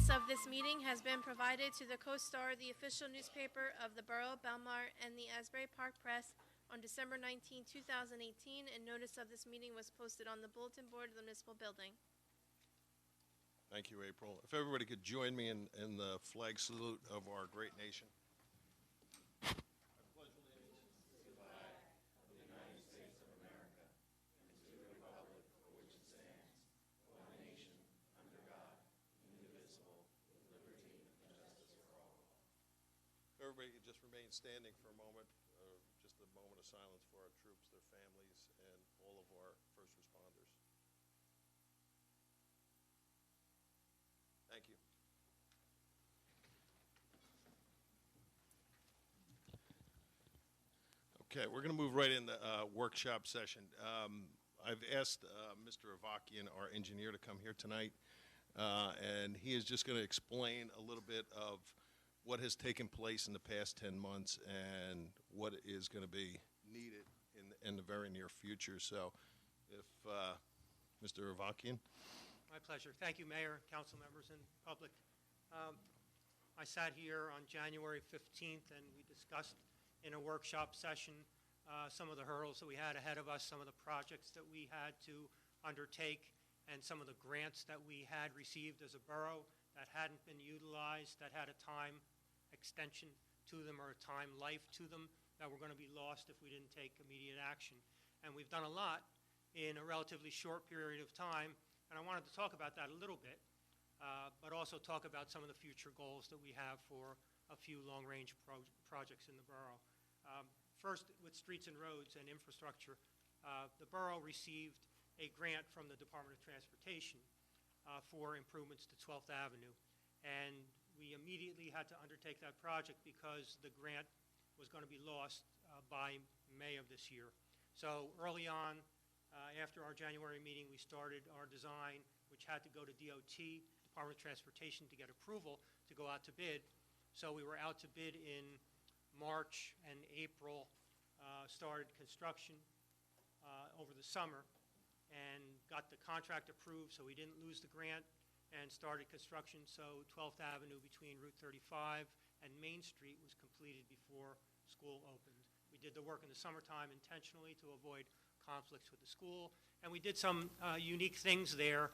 Notice of this meeting has been provided to the Co-Star, the official newspaper of the Borough of Belmar, and the Asbury Park Press on December 19, 2018, and notice of this meeting was posted on the bulletin board of the municipal building. Thank you, April. If everybody could join me in the flag salute of our great nation. Everybody could just remain standing for a moment, just a moment of silence for our troops, their families, and all of our first responders. Thank you. Okay, we're going to move right into workshop session. I've asked Mr. Avakian, our engineer, to come here tonight, and he is just going to explain a little bit of what has taken place in the past 10 months and what is going to be needed in the very near future. So if Mr. Avakian. My pleasure. Thank you, Mayor, council members, and public. I sat here on January 15th, and we discussed in a workshop session some of the hurdles that we had ahead of us, some of the projects that we had to undertake, and some of the grants that we had received as a borough that hadn't been utilized, that had a time extension to them or a time life to them, that were going to be lost if we didn't take immediate action. And we've done a lot in a relatively short period of time, and I wanted to talk about that a little bit, but also talk about some of the future goals that we have for a few long-range projects in the borough. First, with streets and roads and infrastructure, the borough received a grant from the Department of Transportation for improvements to 12th Avenue. And we immediately had to undertake that project because the grant was going to be lost by May of this year. So early on, after our January meeting, we started our design, which had to go to DOT, Department of Transportation, to get approval to go out to bid. So we were out to bid in March and April, started construction over the summer, and got the contract approved, so we didn't lose the grant, and started construction. So 12th Avenue between Route 35 and Main Street was completed before school opened. We did the work in the summertime intentionally to avoid conflicts with the school, and we did some unique things there.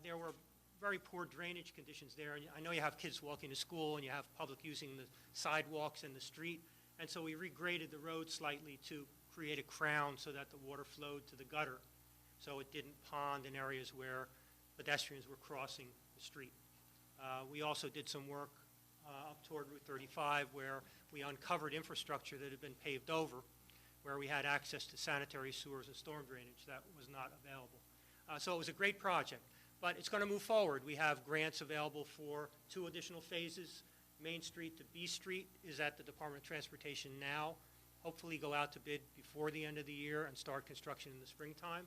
There were very poor drainage conditions there, and I know you have kids walking to school and you have public using the sidewalks and the street, and so we regraded the road slightly to create a crown so that the water flowed to the gutter, so it didn't pond in areas where pedestrians were crossing the street. We also did some work up toward Route 35 where we uncovered infrastructure that had been paved over, where we had access to sanitary sewers and storm drainage that was not available. So it was a great project, but it's going to move forward. We have grants available for 2 additional phases. Main Street to B Street is at the Department of Transportation now. Hopefully go out to bid before the end of the year and start construction in the springtime.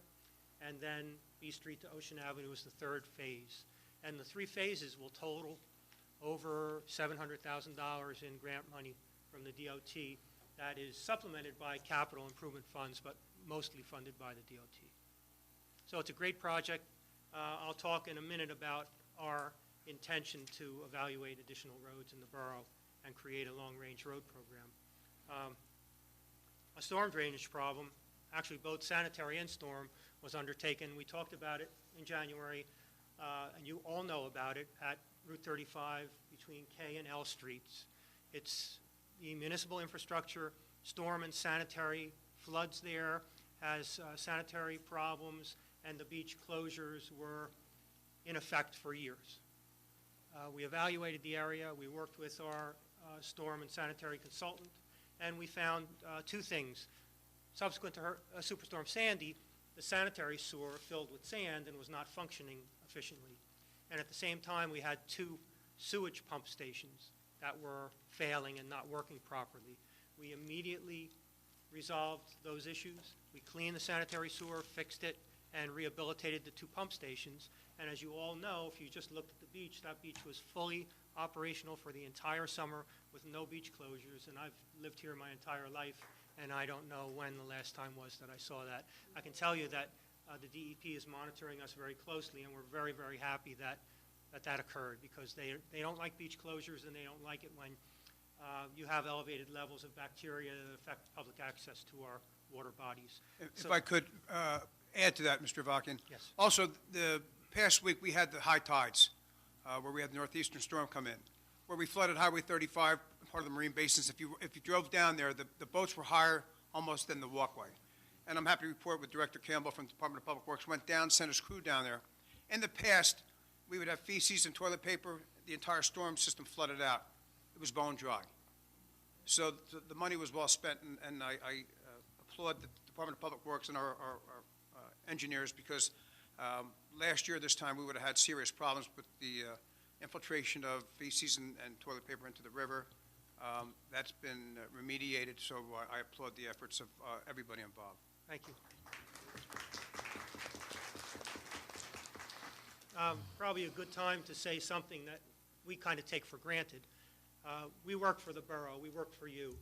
And then B Street to Ocean Avenue is the 3rd phase. And the 3 phases will total over $700,000 in grant money from the DOT that is supplemented by capital improvement funds, but mostly funded by the DOT. So it's a great project. I'll talk in a minute about our intention to evaluate additional roads in the borough and create a long-range road program. A storm drainage problem, actually both sanitary and storm, was undertaken. We talked about it in January, and you all know about it at Route 35 between K and L Streets. It's the municipal infrastructure, storm and sanitary, floods there, has sanitary problems, and the beach closures were in effect for years. We evaluated the area, we worked with our storm and sanitary consultant, and we found 2 things. Subsequent to Superstorm Sandy, the sanitary sewer filled with sand and was not functioning efficiently. And at the same time, we had 2 sewage pump stations that were failing and not working properly. We immediately resolved those issues. We cleaned the sanitary sewer, fixed it, and rehabilitated the 2 pump stations. And as you all know, if you just looked at the beach, that beach was fully operational for the entire summer with no beach closures. And I've lived here my entire life, and I don't know when the last time was that I saw that. I can tell you that the DEP is monitoring us very closely, and we're very, very happy that that occurred, because they don't like beach closures, and they don't like it when you have elevated levels of bacteria that affect public access to our water bodies. If I could add to that, Mr. Avakian. Yes. Also, the past week, we had the high tides, where we had the northeastern storm come in, where we flooded Highway 35, part of the marine basins. If you drove down there, the boats were higher almost than the walkway. And I'm happy to report with Director Campbell from the Department of Public Works went down, sent his crew down there. In the past, we would have feces and toilet paper. The entire storm system flooded out. It was bone dry. So the money was well spent, and I applaud the Department of Public Works and our engineers, because last year this time we would have had serious problems with the infiltration of feces and toilet paper into the river. That's been remediated, so I applaud the efforts of everybody involved. Thank you. Probably a good time to say something that we kind of take for granted. We work for the borough. We work for you.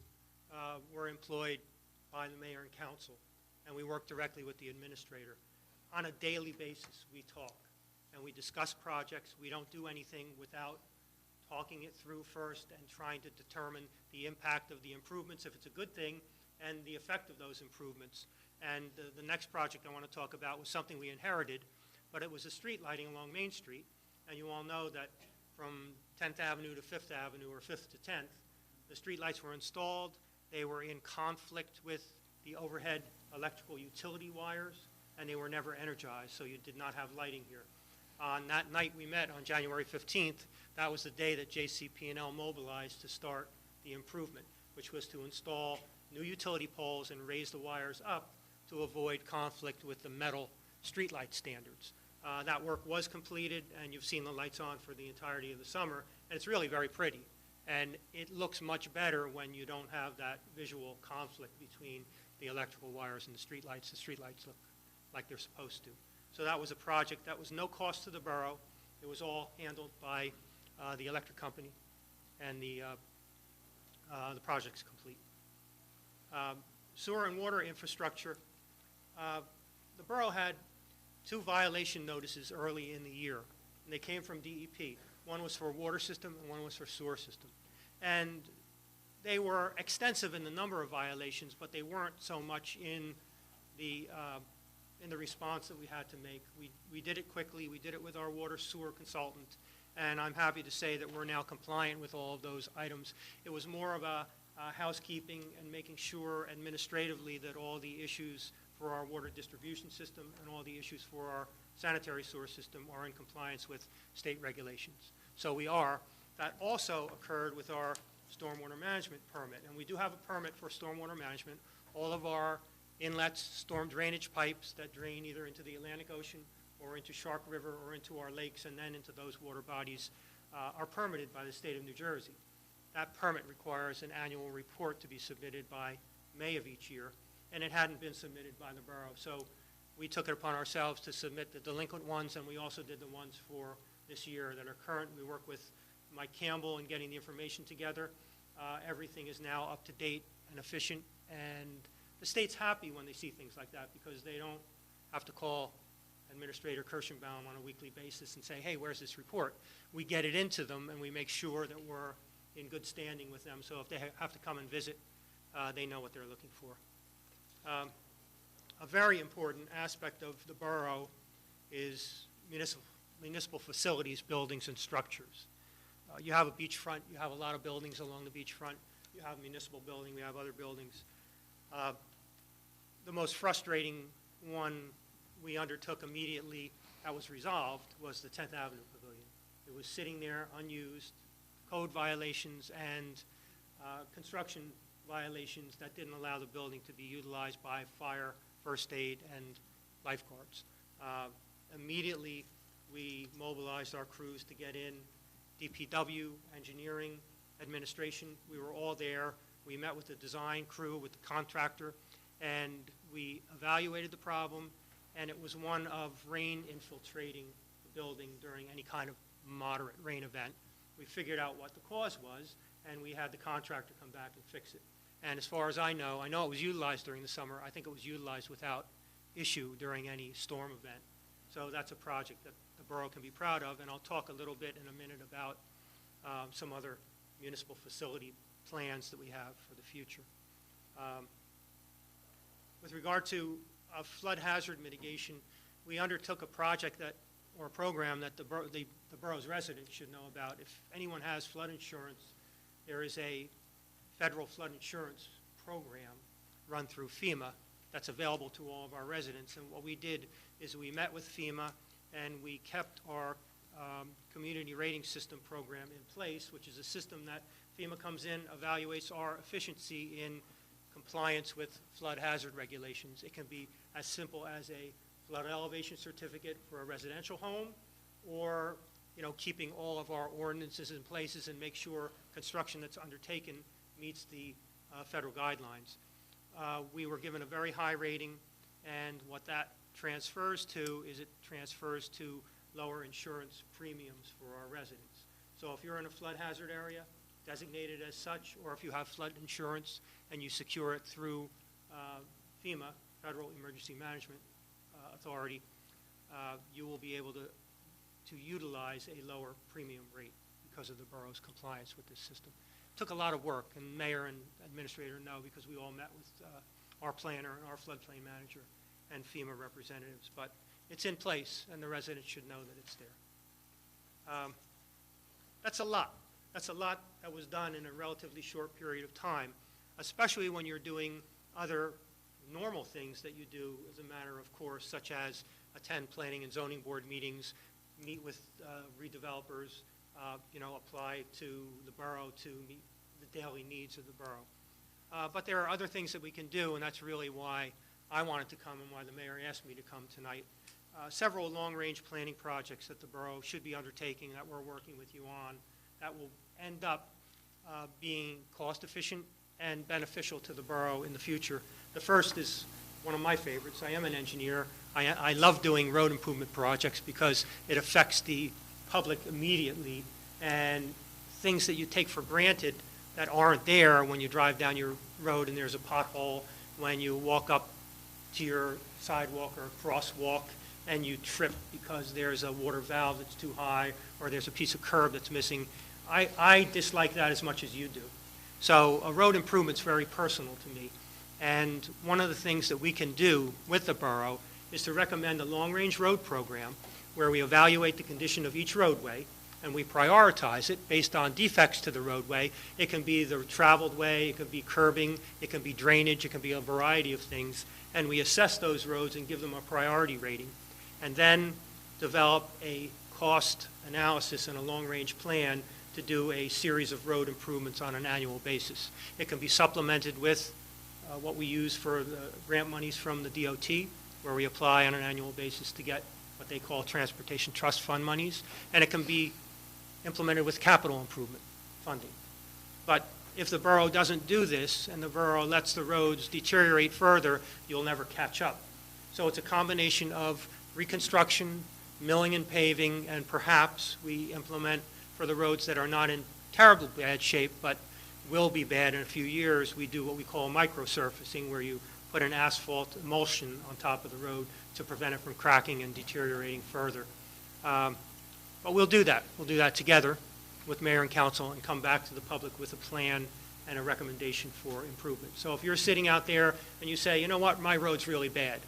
We're employed by the mayor and council, and we work directly with the administrator. On a daily basis, we talk, and we discuss projects. We don't do anything without talking it through first and trying to determine the impact of the improvements, if it's a good thing, and the effect of those improvements. And the next project I want to talk about was something we inherited, but it was a street lighting along Main Street. And you all know that from 10th Avenue to 5th Avenue, or 5th to 10th, the street lights were installed. They were in conflict with the overhead electrical utility wires, and they were never energized, so you did not have lighting here. On that night we met, on January 15th, that was the day that JCP&L mobilized to start the improvement, which was to install new utility poles and raise the wires up to avoid conflict with the metal streetlight standards. That work was completed, and you've seen the lights on for the entirety of the summer, and it's really very pretty. And it looks much better when you don't have that visual conflict between the electrical wires and the streetlights. The streetlights look like they're supposed to. So that was a project that was no cost to the borough. It was all handled by the electric company, and the project's complete. Sewer and water infrastructure. The borough had 2 violation notices early in the year, and they came from DEP. One was for water system, and one was for sewer system. And they were extensive in the number of violations, but they weren't so much in the response that we had to make. We did it quickly. We did it with our water sewer consultant, and I'm happy to say that we're now compliant with all of those items. It was more of a housekeeping and making sure administratively that all the issues for our water distribution system and all the issues for our sanitary sewer system are in compliance with state regulations. So we are. That also occurred with our stormwater management permit, and we do have a permit for stormwater management. All of our inlets, storm drainage pipes that drain either into the Atlantic Ocean or into Shark River or into our lakes and then into those water bodies are permitted by the state of New Jersey. That permit requires an annual report to be submitted by May of each year, and it hadn't been submitted by the borough. So we took it upon ourselves to submit the delinquent ones, and we also did the ones for this year that are current. We work with Mike Campbell in getting the information together. Everything is now up to date and efficient, and the state's happy when they see things like that, because they don't have to call Administrator Kirschenbaum on a weekly basis and say, hey, where's this report? We get it into them, and we make sure that we're in good standing with them, so if they have to come and visit, they know what they're looking for. A very important aspect of the borough is municipal facilities, buildings, and structures. You have a beachfront. You have a lot of buildings along the beachfront. You have a municipal building. We have other buildings. The most frustrating one we undertook immediately that was resolved was the 10th Avenue Pavilion. It was sitting there unused, code violations and construction violations that didn't allow the building to be utilized by fire, first aid, and lifeguards. Immediately, we mobilized our crews to get in. DPW, engineering, administration, we were all there. We met with the design crew, with the contractor, and we evaluated the problem, and it was one of rain infiltrating the building during any kind of moderate rain event. We figured out what the cause was, and we had the contractor come back and fix it. And as far as I know it was utilized during the summer. I think it was utilized without issue during any storm event. So that's a project that the the borough can be proud of, and I'll talk a little bit in a minute about some other municipal facility plans that we have for the future. With regard to flood hazard mitigation, we undertook a project or a program that the borough's residents should know about. If anyone has flood insurance, there is a federal flood insurance program run through FEMA that's available to all of our residents. And what we did is we met with FEMA and we kept our community rating system program in place, which is a system that FEMA comes in, evaluates our efficiency in compliance with flood hazard regulations. It can be as simple as a flood elevation certificate for a residential home, or keeping all of our ordinances in places and make sure construction that's undertaken meets the federal guidelines. We were given a very high rating, and what that transfers to is it transfers to lower insurance premiums for our residents. So if you're in a flood hazard area, designated as such, or if you have flood insurance and you secure it through FEMA, Federal Emergency Management Authority, you will be able to utilize a lower premium rate because of the borough's compliance with this system. It took a lot of work, and mayor and administrator know because we all met with our planner and our floodplain manager and FEMA representatives. But it's in place, and the residents should know that it's there. That's a lot. That's a lot that was done in a relatively short period of time, especially when you're doing other normal things that you do as a matter of course, such as attend planning and zoning board meetings, meet with redevelopers, apply to the borough to meet the daily needs of the borough. But there are other things that we can do, and that's really why I wanted to come and why the mayor asked me to come tonight. Several long-range planning projects that the borough should be undertaking that we're working with you on that will end up being cost-efficient and beneficial to the borough in the future. The first is one of my favorites. I am an engineer. I love doing road improvement projects because it affects the public immediately, and things that you take for granted that aren't there when you drive down your road and there's a pothole, when you walk up to your sidewalk or crosswalk and you trip because there's a water valve that's too high or there's a piece of curb that's missing. I dislike that as much as you do. So a road improvement's very personal to me. And one of the things that we can do with the borough is to recommend a long-range road program where we evaluate the condition of each roadway and we prioritize it based on defects to the roadway. It can be the traveled way, it can be curbing, it can be drainage, it can be a variety of things. And we assess those roads and give them a priority rating. And then develop a cost analysis and a long-range plan to do a series of road improvements on an annual basis. It can be supplemented with what we use for the grant monies from the DOT, where we apply on an annual basis to get what they call Transportation Trust Fund monies, and it can be implemented with capital improvement funding. But if the borough doesn't do this and the borough lets the roads deteriorate further, you'll never catch up. So it's a combination of reconstruction, milling and paving, and perhaps we implement for the roads that are not in terribly bad shape but will be bad in a few years, we do what we call microsurfacing, where you put an asphalt emulsion on top of the road to prevent it from cracking and deteriorating further. But we'll do that. We'll do that together with mayor and council and come back to the public with a plan and a recommendation for improvement. So if you're sitting out there and you say, you know what, my road's really bad,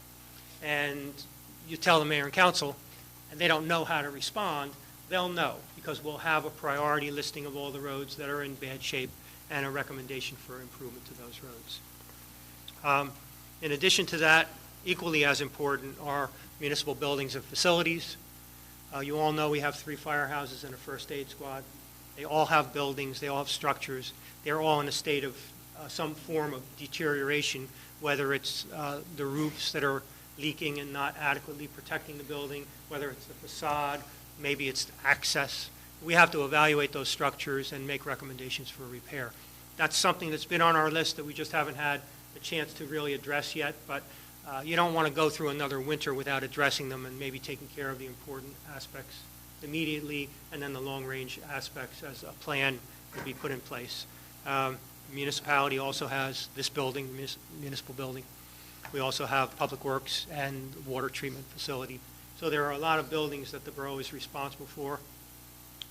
and you tell the mayor and council, and they don't know how to respond, they'll know, because we'll have a priority listing of all the roads that are in bad shape and a recommendation for improvement to those roads. In addition to that, equally as important are municipal buildings and facilities. You all know we have 3 firehouses and a first aid squad. They all have buildings, they all have structures. They're all in a state of some form of deterioration, whether it's the roofs that are leaking and not adequately protecting the building, whether it's the facade, maybe it's access. We have to evaluate those structures and make recommendations for repair. That's something that's been on our list that we just haven't had a chance to really address yet, but you don't want to go through another winter without addressing them and maybe taking care of the important aspects immediately, and then the long-range aspects as a plan could be put in place. Municipality also has this building, municipal building. We also have public works and water treatment facility So there are a lot of buildings that the borough is responsible for,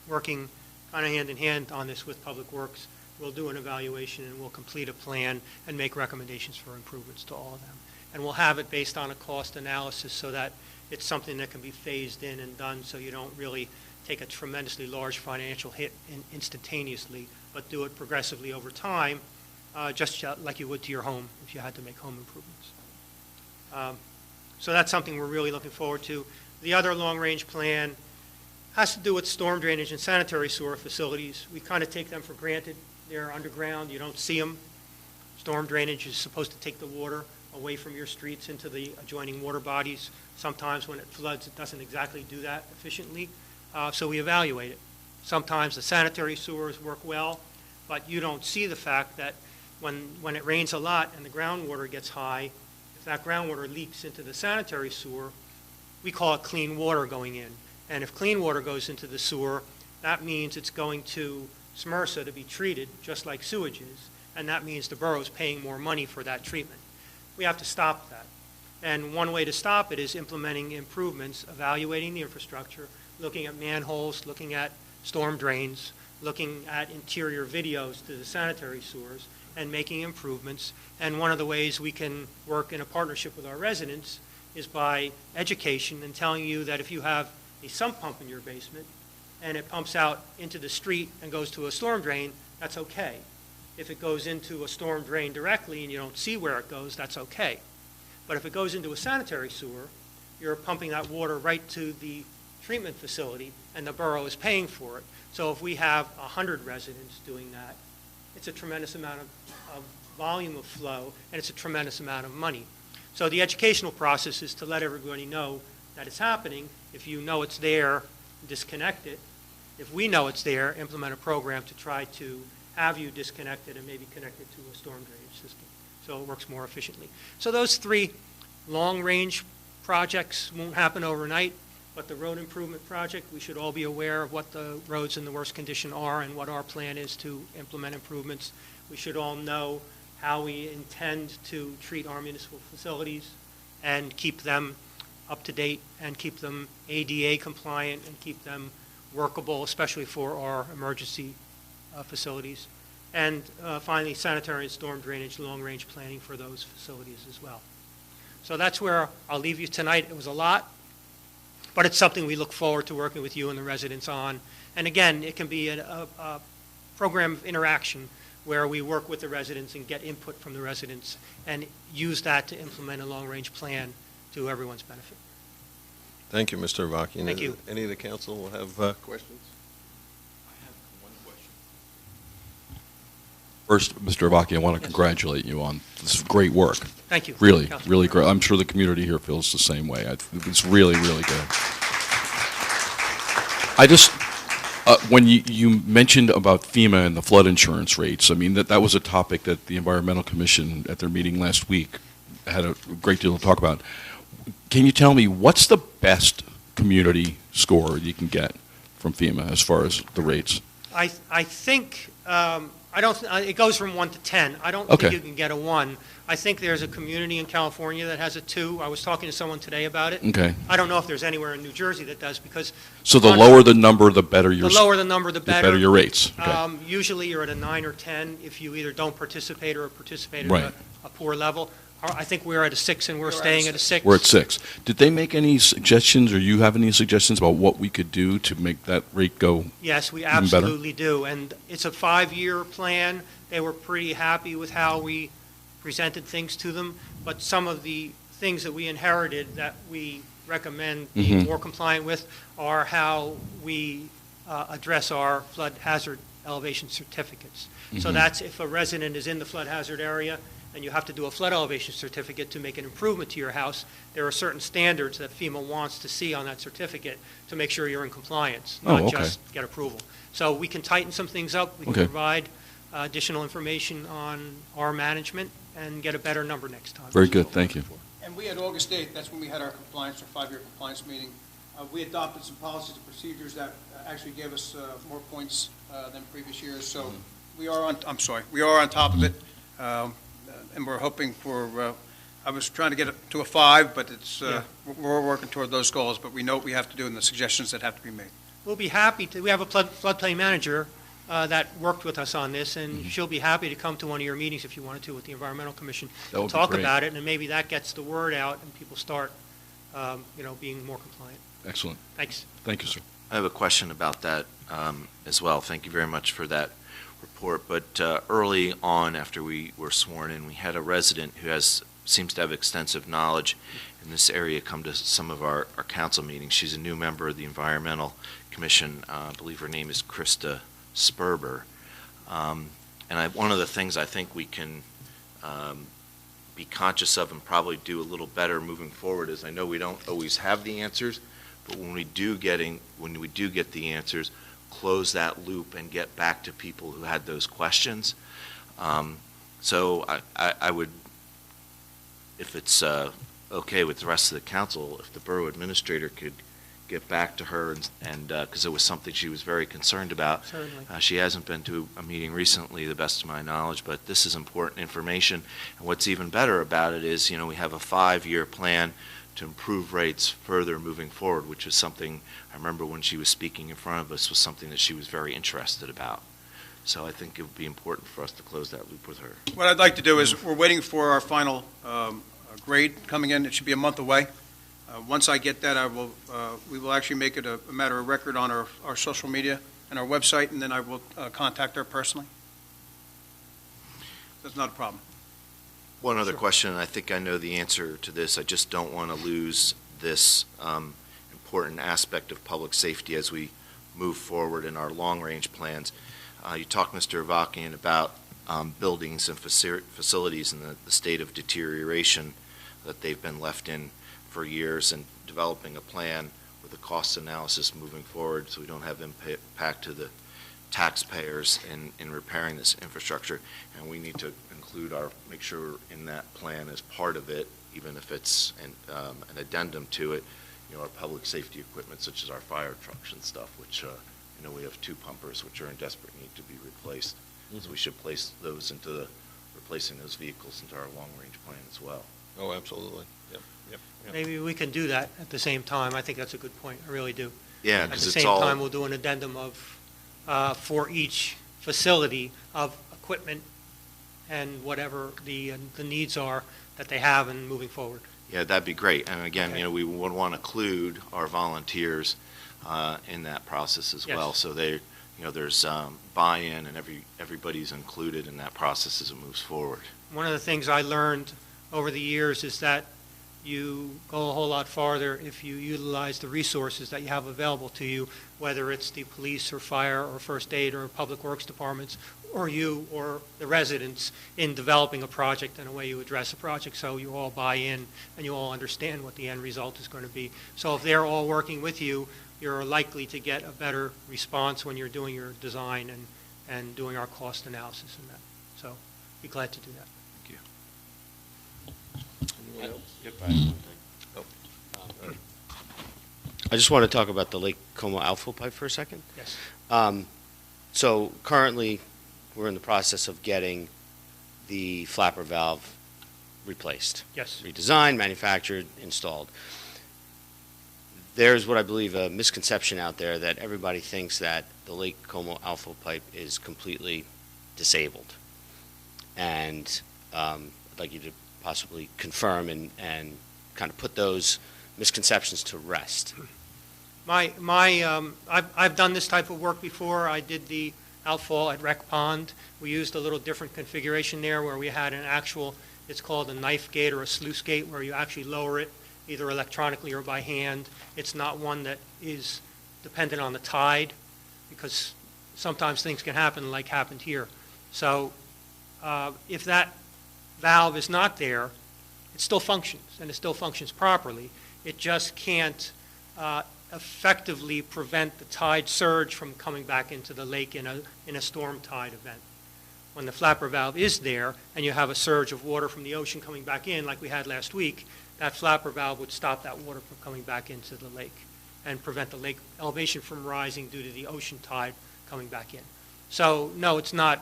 working kind of hand in hand on this with Public Works. We'll do an evaluation and we'll complete a plan and make recommendations for improvements to all of them. And we'll have it based on a cost analysis so that it's something that can be phased in and done so you don't really take a tremendously large financial hit instantaneously, but do it progressively over time, just like you would to your home if you had to make home improvements. So that's something we're really looking forward to. The other long-range plan has to do with storm drainage and sanitary sewer facilities. We kind of take them for granted. They're underground. You don't see them. Storm drainage is supposed to take the water away from your streets into the adjoining water bodies. Sometimes when it floods, it doesn't exactly do that efficiently, so we evaluate it. Sometimes the sanitary sewers work well, but you don't see the fact that when it rains a lot and the groundwater gets high, if that groundwater leaks into the sanitary sewer, we call it clean water going in. And if clean water goes into the sewer, that means it's going to SMRSA to be treated just like sewage is, and that means the borough's paying more money for that treatment. We have to stop that. And one way to stop it is implementing improvements, evaluating the infrastructure, looking at manholes, looking at storm drains, looking at interior videos to the sanitary sewers, and making improvements. And one of the ways we can work in a partnership with our residents is by education and telling you that if you have a sump pump in your basement and it pumps out into the street and goes to a storm drain, that's okay. If it goes into a storm drain directly and you don't see where it goes, that's okay. But if it goes into a sanitary sewer, you're pumping that water right to the treatment facility and the borough is paying for it. So if we have 100 residents doing that, it's a tremendous amount of volume of flow and it's a tremendous amount of money. So the educational process is to let everybody know that it's happening. If you know it's there, disconnect it. If we know it's there, implement a program to try to have you disconnect it and maybe connect it to a storm drainage system so it works more efficiently. So those three long-range projects won't happen overnight, but the road improvement project, we should all be aware of what the roads in the worst condition are and what our plan is to implement improvements. We should all know how we intend to treat our municipal facilities and keep them up to date and keep them ADA compliant and keep them workable, especially for our emergency facilities. And finally, sanitary and storm drainage long-range planning for those facilities as well. So that's where I'll leave you tonight. It was a lot, but it's something we look forward to working with you and the residents on. And again, it can be a program of interaction where we work with the residents and get input from the residents and use that to implement a long-range plan to everyone's benefit. Thank you, Mr. Avakian. Thank you. Any of the council will have questions? I have one question. First, Mr. Avakian, I want to congratulate you on this great work. Thank you. Really, Councilman. really great. I'm sure the community here feels the same way. It's really, really good. I just, when you mentioned about FEMA and the flood insurance rates, I mean, that was a topic that the Environmental Commission at their meeting last week had a great deal to talk about. Can you tell me what's the best community score you can get from FEMA as far as the rates? I think, it goes from 1 to 10. I don't Okay. think you can get a 1. I think there's a community in California that has a 2. I was talking to someone today about it. Okay. I don't know if there's anywhere in New Jersey that does because. So the lower the number, the better your The lower the number, the better. the better your rates. Okay. Usually you're at a 9 or 10 if you either don't participate or participate Right. at a poor level. I think we're at a 6 and we're staying at a 6. We're at 6. Did they make any suggestions, or you have any suggestions about what we could do to make that rate go? Yes, we even better? absolutely do. And it's a 5-year plan. They were pretty happy with how we presented things to them. But some of the things that we inherited that we recommend being more compliant with are how we address our flood hazard elevation certificates. So that's if a resident is in the flood hazard area and you have to do a flood elevation certificate to make an improvement to your house, there are certain standards that FEMA wants to see on that certificate to make sure you're in compliance, Oh, not okay. just get approval. So we can tighten some things up. We can Okay. provide additional information on our management and get a better number next time. Very That's good, what we're thank you. looking for. And we had August 8th, that's when we had our compliance, our 5-year compliance meeting. We adopted some policies and procedures that actually gave us more points than previous years. So we are on top of it. And we're hoping for I was trying to get it to a 5, but it's, Yeah. we're working toward those goals, but we know what we have to do and the suggestions that have to be made. We'll be happy to, we have a floodplain manager that worked with us on this, and she'll be happy to come to one of your meetings if you wanted to with the Environmental Commission. That would be talk great. about it, and maybe that gets the word out and people start, being more compliant. Excellent. Thanks. Thank you, sir. I have a question about that as well. Thank you very much for that report. But early on, after we were sworn in, we had a resident who seems to have extensive knowledge in this area come to some of our council meetings. She's a new member of the Environmental Commission. I believe her name is Krista Sperber. One of the things I think we can be conscious of and probably do a little better moving forward is I know we don't always have the answers, but when we do get the answers, close that loop and get back to people who had those questions. So I would, if it's okay with the rest of the council, if the borough administrator could get back to her and because it was something she was very concerned about. Certainly. She hasn't been to a meeting recently, the best of my knowledge, but this is important information. And what's even better about it is, we have a 5-year plan to improve rates further moving forward, which is something I remember when she was speaking in front of us was something that she was very interested about. So I think it would be important for us to close that loop with her. What I'd like to do is, we're waiting for our final grade coming in. It should be a month away. Once I get that, we will actually make it a matter of record on our social media and our website, and then I will contact her personally. That's not a problem. One other question, and I think I know the answer to this. I just don't want to lose this important aspect of public safety as we move forward in our long-range plans. You talked, Mr. Avakian, about buildings and facilities and the state of deterioration that they've been left in for years, and developing a plan with a cost analysis moving forward so we don't have impact to the taxpayers in repairing this infrastructure. And we need to make sure in that plan as part of it, even if it's an addendum to it, our public safety equipment such as our fire trucks and stuff, which we have 2 pumpers which are in desperate need to be replaced. So we should place those replacing those vehicles into our long-range plan as well. Oh, absolutely. Yep. Maybe we can do that at the same time. I think that's a good point. I really do. Yeah, At because the it's same all. time, we'll do an addendum of, for each facility of equipment and whatever the needs are that they have and moving forward. Yeah, that'd be great. And again, Okay. we would want to include our volunteers in that process as Yes. well. So there's buy-in and everybody's included in that process as it moves forward. One of the things I learned over the years is that you go a whole lot farther if you utilize the resources that you have available to you, whether it's the police or fire or first aid or public works departments, or you or the residents in developing a project and a way you address a project, so you all buy in and you all understand what the end result is going to be. So if they're all working with you, you're likely to get a better response when you're doing your design and doing our cost analysis and that. So be glad to do that. Anyone else? I just want to talk about the Lake Como outflow pipe for a second. Yes. So currently, we're in the process of getting the flapper valve replaced. Yes. Redesigned, manufactured, installed. There's what I believe a misconception out there that everybody thinks that the Lake Como outflow pipe is completely disabled. And I'd like you to possibly confirm and kind of put those misconceptions to rest. I've done this type of work before. I did the outfall at Rec Pond. We used a little different configuration there where we had an actual, it's called a knife gate or a sluice gate, where you actually lower it either electronically or by hand. It's not one that is dependent on the tide, because sometimes things can happen like happened here. So if that valve is not there, it still functions, and it still functions properly. It just can't effectively prevent the tide surge from coming back into the lake in a storm tide event. When the flapper valve is there and you have a surge of water from the ocean coming back in like we had last week, that flapper valve would stop that water from coming back into the lake and prevent the lake elevation from rising due to the ocean tide coming back in. So no, it's not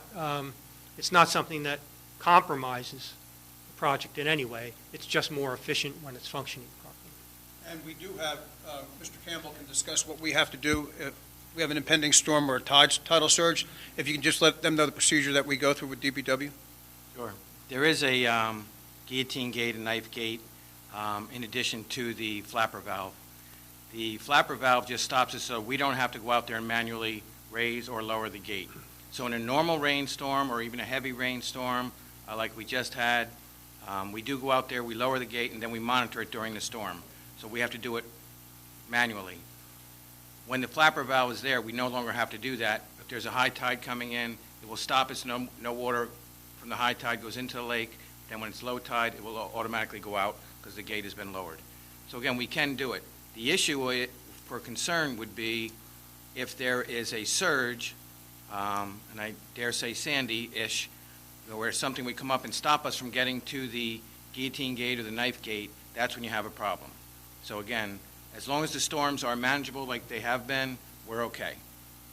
something that compromises project in any way. It's just more efficient when it's functioning properly. And we do have, Mr. Campbell can discuss what we have to do if we have an impending storm or a tidal surge. If you can just let them know the procedure that we go through with DPW. Sure. There is a guillotine gate, a knife gate, in addition to the flapper valve. The flapper valve just stops us so we don't have to go out there and manually raise or lower the gate. So in a normal rainstorm or even a heavy rainstorm like we just had, we do go out there, we lower the gate, and then we monitor it during the storm. So we have to do it manually. When the flapper valve is there, we no longer have to do that. If there's a high tide coming in, it will stop us. No water from the high tide goes into the lake. Then when it's low tide, it will automatically go out because the gate has been lowered. So again, we can do it. The issue for concern would be if there is a surge, and I dare say Sandy-ish, where something would come up and stop us from getting to the guillotine gate or the knife gate, that's when you have a problem. So again, as long as the storms are manageable like they have been, we're okay.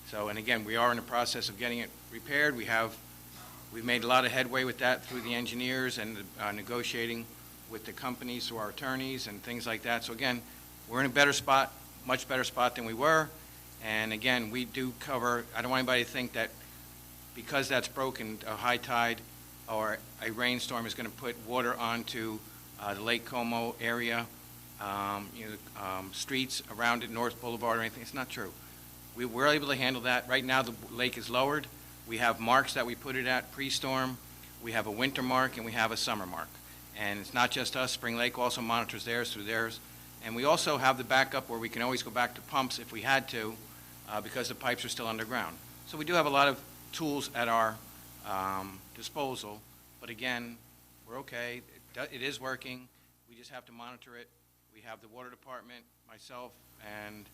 So, and again, we are in the process of getting it repaired. We've made a lot of headway with that through the engineers and negotiating with the companies through our attorneys and things like that. So again, we're in a better spot, much better spot than we were. And again, we do cover, I don't want anybody to think that because that's broken, a high tide or a rainstorm is going to put water onto the Lake Como area, streets around it, North Boulevard or anything. It's not true. We're able to handle that. Right now the lake is lowered. We have marks that we put it at pre-storm. We have a winter mark and we have a summer mark. And it's not just us. Spring Lake also monitors theirs through theirs. And we also have the backup where we can always go back to pumps if we had to because the pipes are still underground. So we do have a lot of tools at our disposal. But again, we're okay. It is working. We just have to monitor it. We have the water department, myself, and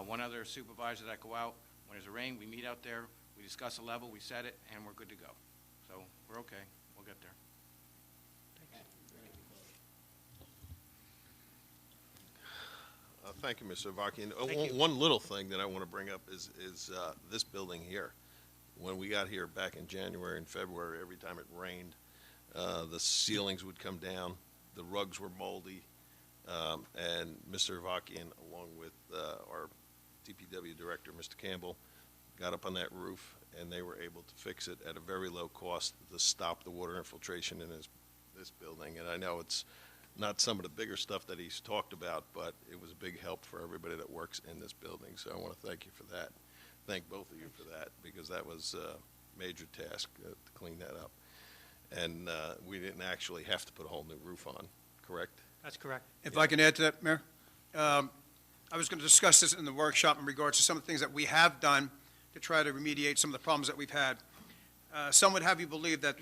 one other supervisor that go out. When there's a rain, we meet out there, we discuss a level, we set it, and we're good to go. So we're okay. We'll get there. Thank you, Mr. Avakian. Thank you. One little thing that I want to bring up is this building here. When we got here back in January and February, every time it rained, the ceilings would come down, the rugs were moldy, and Mr. Avakian, along with our DPW director, Mr. Campbell, got up on that roof, and they were able to fix it at a very low cost to stop the water infiltration in this building. And I know it's not some of the bigger stuff that he's talked about, but it was a big help for everybody that works in this building. So I want to thank you for that. Thank both of you for that, because that was a major task to clean that up. And we didn't actually have to put a whole new roof on, correct? That's correct. If I can add to that, Mayor. I was going to discuss this in the workshop in regards to some of the things that we have done to try to remediate some of the problems that we've had. Some would have you believe that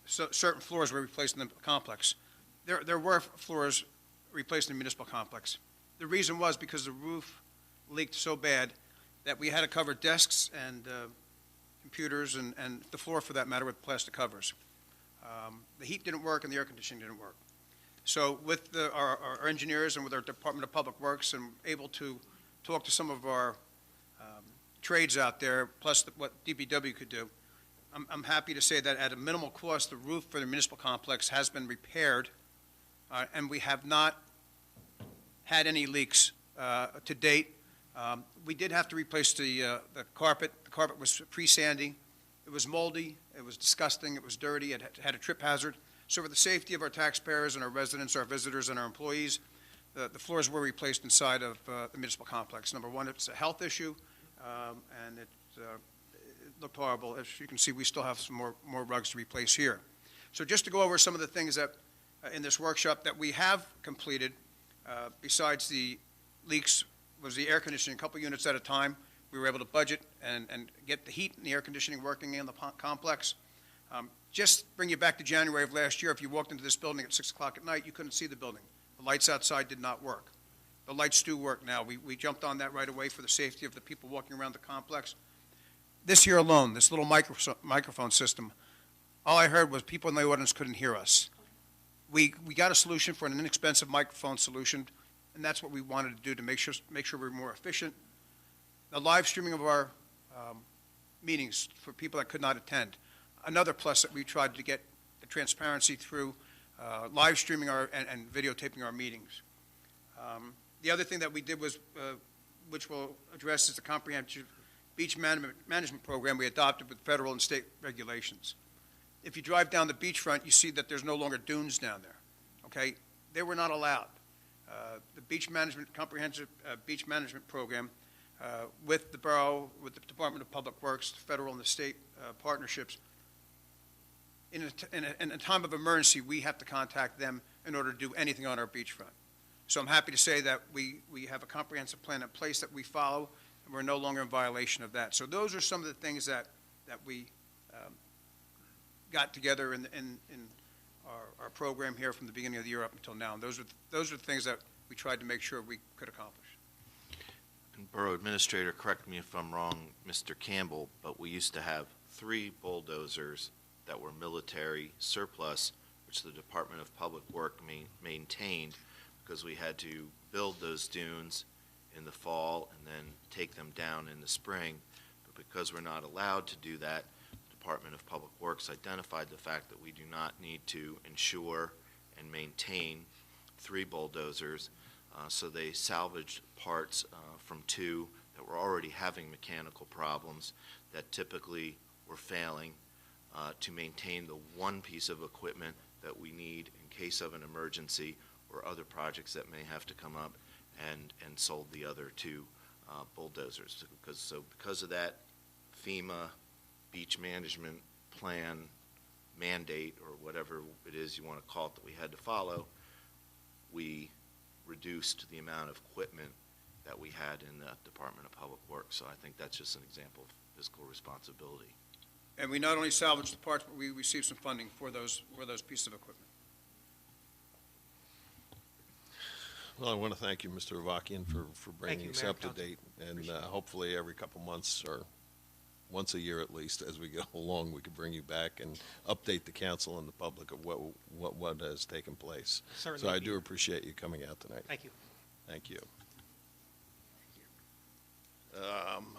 certain floors were replaced in the complex. There were floors replaced in the municipal complex. The reason was because the roof leaked so bad that we had to cover desks and computers and the floor, for that matter, with plastic covers. The heat didn't work and the air conditioning didn't work. So with our engineers and with our Department of Public Works and able to talk to some of our trades out there, plus what DPW could do, I'm happy to say that at a minimal cost, the roof for the municipal complex has been repaired, and we have not had any leaks to date. We did have to replace the carpet. The carpet was pre-sandy. It was moldy. It was disgusting. It was dirty. It had a trip hazard. So for the safety of our taxpayers and our residents, our visitors, and our employees, the floors were replaced inside of the municipal complex. Number one, it's a health issue, and it looked horrible. As you can see, we still have some more rugs to replace here. So just to go over some of the things that in this workshop that we have completed, besides the leaks, was the air conditioning, a couple units at a time. We were able to budget and get the heat and the air conditioning working in the complex. Just bring you back to January of last year. If you walked into this building at 6 o'clock at night, you couldn't see the building. The lights outside did not work. The lights do work now. We jumped on that right away for the safety of the people walking around the complex. This year alone, this little microphone system, all I heard was people in the audience couldn't hear us. We got a solution for an inexpensive microphone solution, and that's what we wanted to do to make sure we're more efficient. The live streaming of our meetings for people that could not attend. Another plus that we tried to get transparency through live streaming and videotaping our meetings. The other thing that we did was, which we'll address, is the comprehensive beach management program we adopted with federal and state regulations. If you drive down the beachfront, you see that there's no longer dunes down there, okay? They were not allowed. The comprehensive beach management program with the borough, with the Department of Public Works, the federal and the state partnerships, in a time of emergency, we have to contact them in order to do anything on our beachfront. So I'm happy to say that we have a comprehensive plan in place that we follow, and we're no longer in violation of that. So those are some of the things that we got together in our program here from the beginning of the year up until now. And those are the things that we tried to make sure we could accomplish. And Borough Administrator, correct me if I'm wrong, Mr. Campbell, but we used to have 3 bulldozers that were military surplus, which the Department of Public Work maintained, because we had to build those dunes in the fall and then take them down in the spring. But because we're not allowed to do that, the Department of Public Works identified the fact that we do not need to insure and maintain 3 bulldozers. So they salvaged parts from 2 that were already having mechanical problems that typically were failing to maintain the one piece of equipment that we need in case of an emergency or other projects that may have to come up, and sold the other 2 bulldozers. Because of that FEMA beach management plan mandate, or whatever it is you want to call it, that we had to follow, we reduced the amount of equipment that we had in the Department of Public Works. So I think that's just an example of fiscal responsibility. And we not only salvaged the parts, but we received some funding for those pieces of equipment. Well, I want to thank you, Mr. Avakian, for bringing you, us Mayor, up to Council. date. And hopefully every couple months, or once a year at least, as we go along, we could bring you back and update the council and the public of what has taken place. Certainly So I be. do appreciate you coming out tonight. Thank you. Thank you.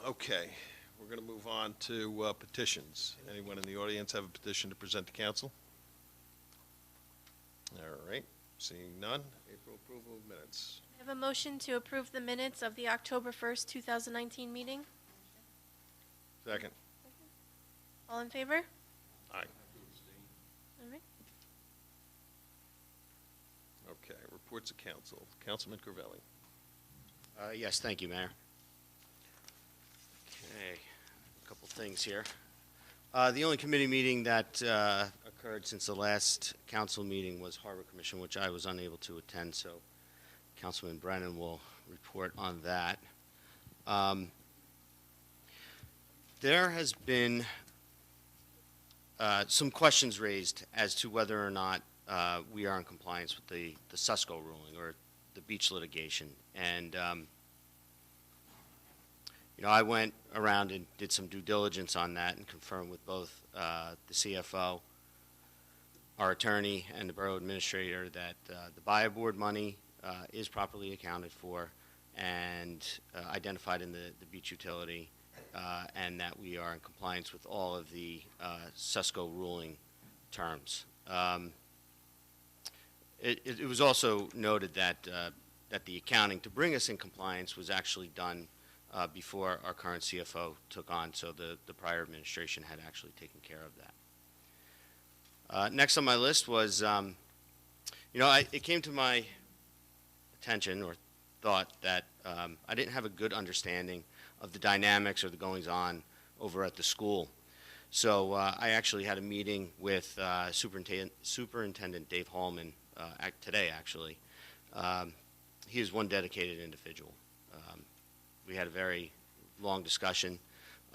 Okay, we're going to move on to petitions. Anyone in the audience have a petition to present to council? All right, seeing none. April, approval of minutes. I have a motion to approve the minutes of the October 1st, 2019 meeting. Second. All in favor? Aye. All right. Okay, reports of council. Councilman Crivelli. Yes, thank you, Mayor. Okay, a couple things here. The only committee meeting that occurred since the last council meeting was Harbor Commission, which I was unable to attend, so Councilman Brennan will report on that. There has been some questions raised as to whether or not we are in compliance with the Susco ruling or the beach litigation. And I went around and did some due diligence on that and confirmed with both the CFO, our attorney, and the borough administrator that the buy board money is properly accounted for and identified in the beach utility, and that we are in compliance with all of the Susco ruling terms. It was also noted that the accounting to bring us in compliance was actually done before our current CFO took on, so the prior administration had actually taken care of that. Next on my list was, it came to my attention or thought that I didn't have a good understanding of the dynamics or the goings-on over at the school. So I actually had a meeting with Superintendent Dave Hallman today, actually. He is one dedicated individual. We had a very long discussion.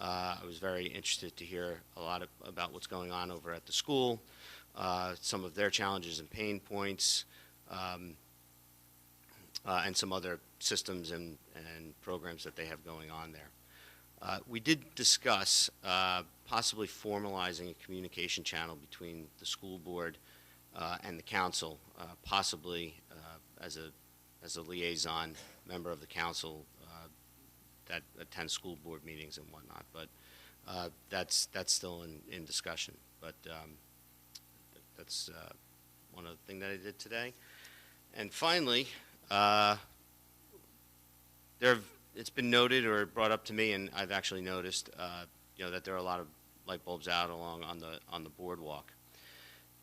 I was very interested to hear a lot about what's going on over at the school, some of their challenges and pain points, and some other systems and programs that they have going on there. We did discuss possibly formalizing a communication channel between the school board and the council, possibly as a liaison member of the council that attends school board meetings and whatnot. But that's still in discussion. But That's one other thing that I did today. And finally, it's been noted or brought up to me, and I've actually noticed, that there are a lot of light bulbs out along on the boardwalk.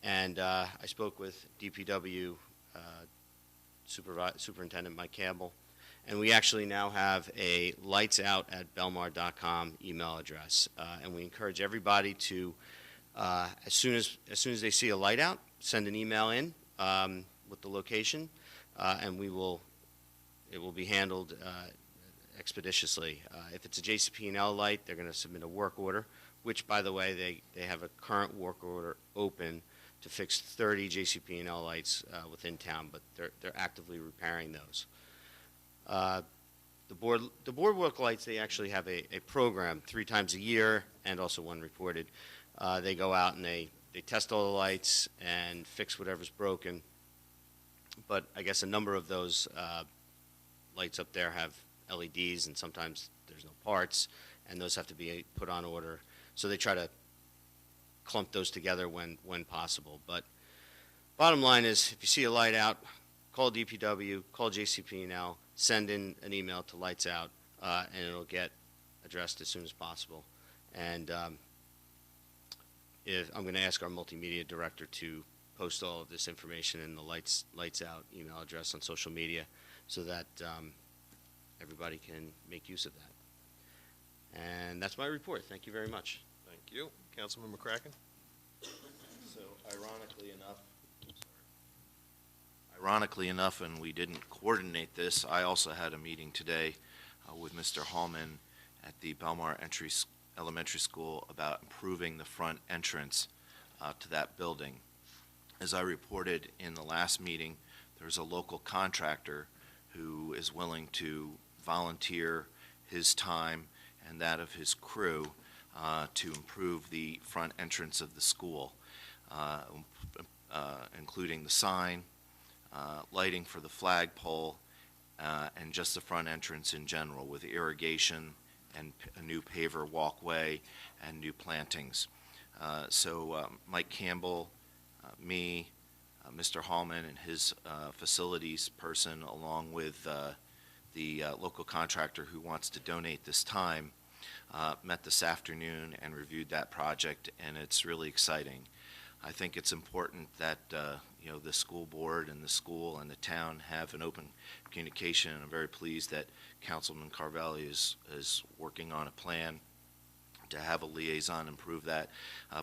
And I spoke with DPW Superintendent Mike Campbell, and we actually now have a lightsout@belmar.com email address, and we encourage everybody to, as soon as they see a light out, send an email in with the location, and it will be handled expeditiously. If it's a JCP&L light, they're going to submit a work order, which, by the way, they have a current work order open to fix 30 JCP&L lights within town, but they're actively repairing those. The boardwalk lights, they actually have a program 3 times a year and also one reported. They go out and they test all the lights and fix whatever's broken. But I guess a number of those lights up there have LEDs, and sometimes there's no parts, and those have to be put on order. So they try to clump those together when possible. But bottom line is, if you see a light out, call DPW, call JCP&L, send in an email to Lights Out, and it'll get addressed as soon as possible. And I'm going to ask our multimedia director to post all of this information in the Lights Out email address on social media so that everybody can make use of that. And that's my report. Thank you very much. Thank you. Councilman McCracken? So ironically enough, and we didn't coordinate this, I also had a meeting today with Mr. Hallman at the Belmar Elementary School about improving the front entrance to that building. As I reported in the last meeting, there's a local contractor who is willing to volunteer his time and that of his crew to improve the front entrance of the school, including the sign, lighting for the flagpole, and just the front entrance in general, with irrigation and a new paver walkway and new plantings. So Mike Campbell, me, Mr. Hallman, and his facilities person, along with the local contractor who wants to donate this time, met this afternoon and reviewed that project, and it's really exciting. I think it's important that the school board and the school and the town have an open communication, and I'm very pleased that Councilman Carvelli is working on a plan to have a liaison improve that.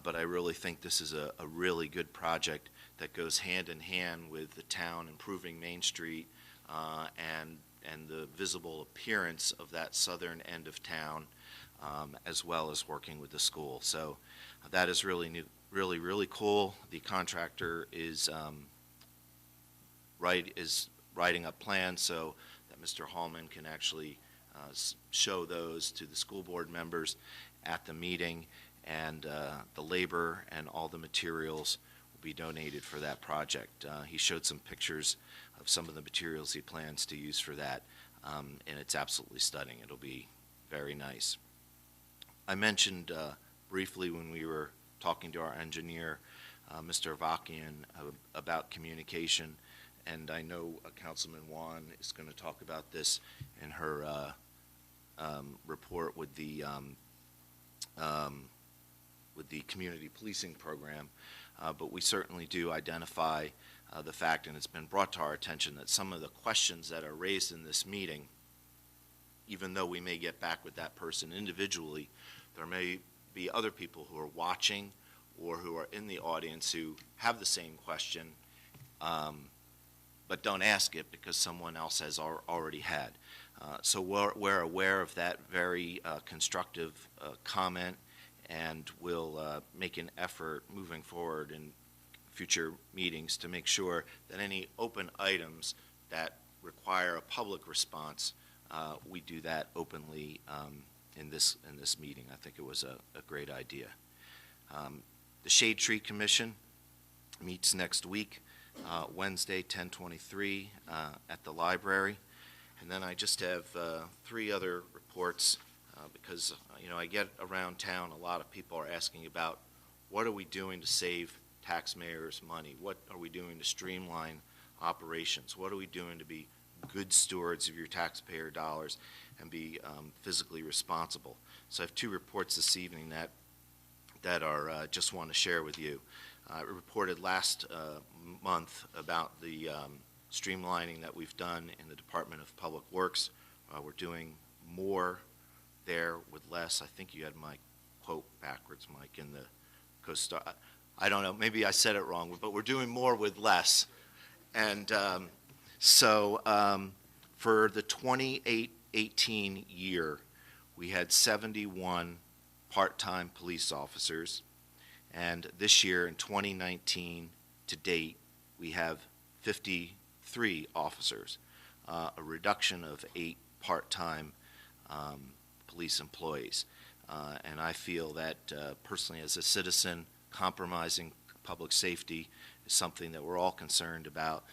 But I really think this is a really good project that goes hand in hand with the town improving Main Street and the visible appearance of that southern end of town, as well as working with the school. So that is really new, really cool. The contractor is writing up plans so that Mr. Hallman can actually show those to the school board members at the meeting, and the labor and all the materials will be donated for that project. He showed some pictures of some of the materials he plans to use for that, and it's absolutely stunning. It'll be very nice. I mentioned briefly when we were talking to our engineer, Mr. Avakian, about communication, and I know Councilman Wan is going to talk about this in her report with the community policing program, but we certainly do identify the fact, and it's been brought to our attention, that some of the questions that are raised in this meeting, even though we may get back with that person individually, there may be other people who are watching or who are in the audience who have the same question, but don't ask it because someone else has already had. So we're aware of that very constructive comment, and we'll make an effort moving forward in future meetings to make sure that any open items that require a public response, we do that openly in this meeting. I think it was a great idea. The Shade Tree Commission meets next week, Wednesday, 10/23, at the library. And then I just have 3 other reports because, I get around town, a lot of people are asking about what are we doing to save taxpayers' money? What are we doing to streamline operations? What are we doing to be good stewards of your taxpayer dollars and be physically responsible? So I have two reports this evening that are just want to share with you. I reported last month about the streamlining that we've done in the Department of Public Works. We're doing more there with less. I think you had my quote backwards, Mike, in the CoStar. I don't know, maybe I said it wrong, but we're doing more with less. And for the 2018 year, we had 71 part-time police officers. And this year, in 2019, to date, we have 53 officers, a reduction of 8 part-time police employees. And I feel that personally, as a citizen, compromising public safety is something that we're all concerned about.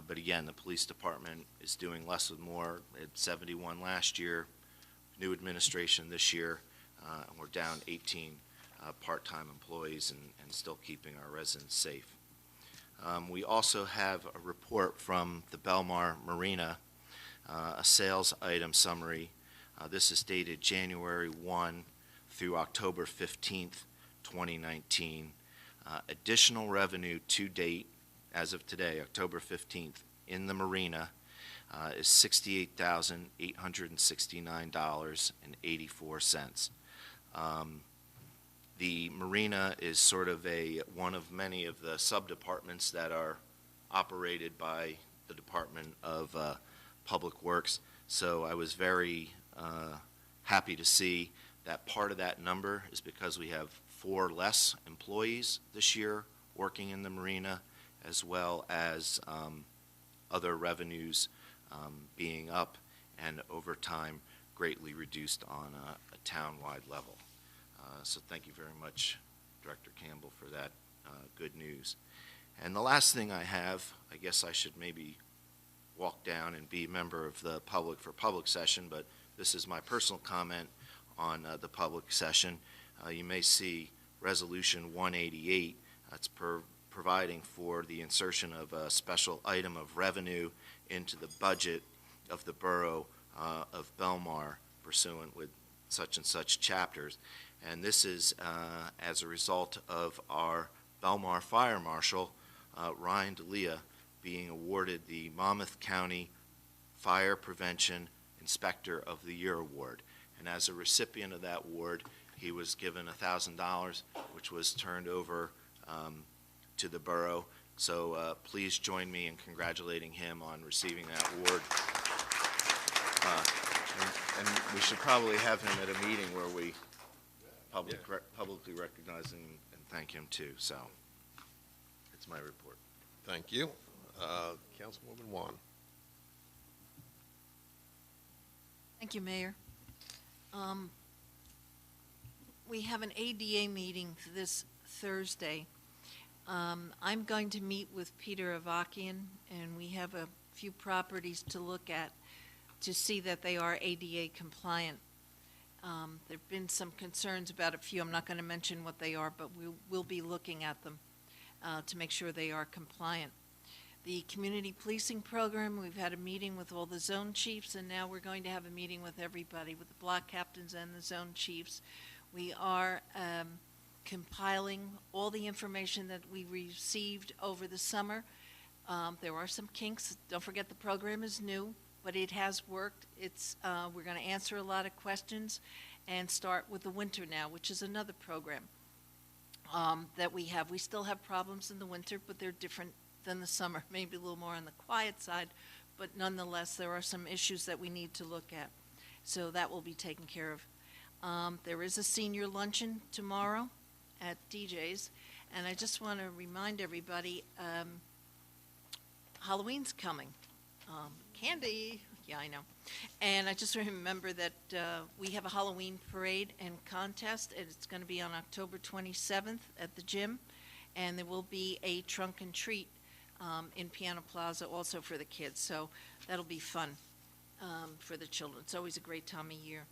But again, the police department is doing less with more. At 71 last year, new administration this year, and we're down 18 part-time employees and still keeping our residents safe. We also have a report from the Belmar Marina, a sales item summary. This is dated January 1 through October 15th, 2019. Additional revenue to date, as of today, October 15th, in the marina is $68,869.84. The marina is sort of one of many of the sub-departments that are operated by the Department of Public Works. So I was very happy to see that part of that number is because we have 4 less employees this year working in the marina, as well as other revenues being up and overtime greatly reduced on a town-wide level. So thank you very much, Director Campbell, for that good news. And the last thing I have, I guess I should maybe walk down and be a member of the public for public session, but this is my personal comment on the public session. You may see Resolution 188. That's providing for the insertion of a special item of revenue into the budget of the Borough of Belmar pursuant with such and such chapters. And this is as a result of our Belmar Fire Marshal, Ryan D'Elia, being awarded the Monmouth County Fire Prevention Inspector of the Year Award. And as a recipient of that award, he was given $1,000, which was turned over to the borough. So please join me in congratulating him on receiving that award. And we should probably have him at a meeting where we publicly recognize him and thank him too. So it's my report. Thank you. Councilwoman Wan. Thank you, Mayor. We have an ADA meeting this Thursday. I'm going to meet with Peter Avakian, and we have a few properties to look at to see that they are ADA compliant. There have been some concerns about a few. I'm not going to mention what they are, but we will be looking at them to make sure they are compliant. The community policing program, we've had a meeting with all the zone chiefs, and now we're going to have a meeting with everybody, with the block captains and the zone chiefs. We are compiling all the information that we received over the summer. There are some kinks. Don't forget the program is new, but it has worked. We're going to answer a lot of questions and start with the winter now, which is another program that we have. We still have problems in the winter, but they're different than the summer, maybe a little more on the quiet side, but nonetheless, there are some issues that we need to look at. So that will be taken care of. There is a senior luncheon tomorrow at DJ's, and I just want to remind everybody, Halloween's coming. Candy, yeah, I know. And I just remember that we have a Halloween parade and contest, and it's going to be on October 27th at the gym, and there will be a trunk and treat in Piano Plaza also for the kids, so that'll be fun for the children. It's always a great time of year.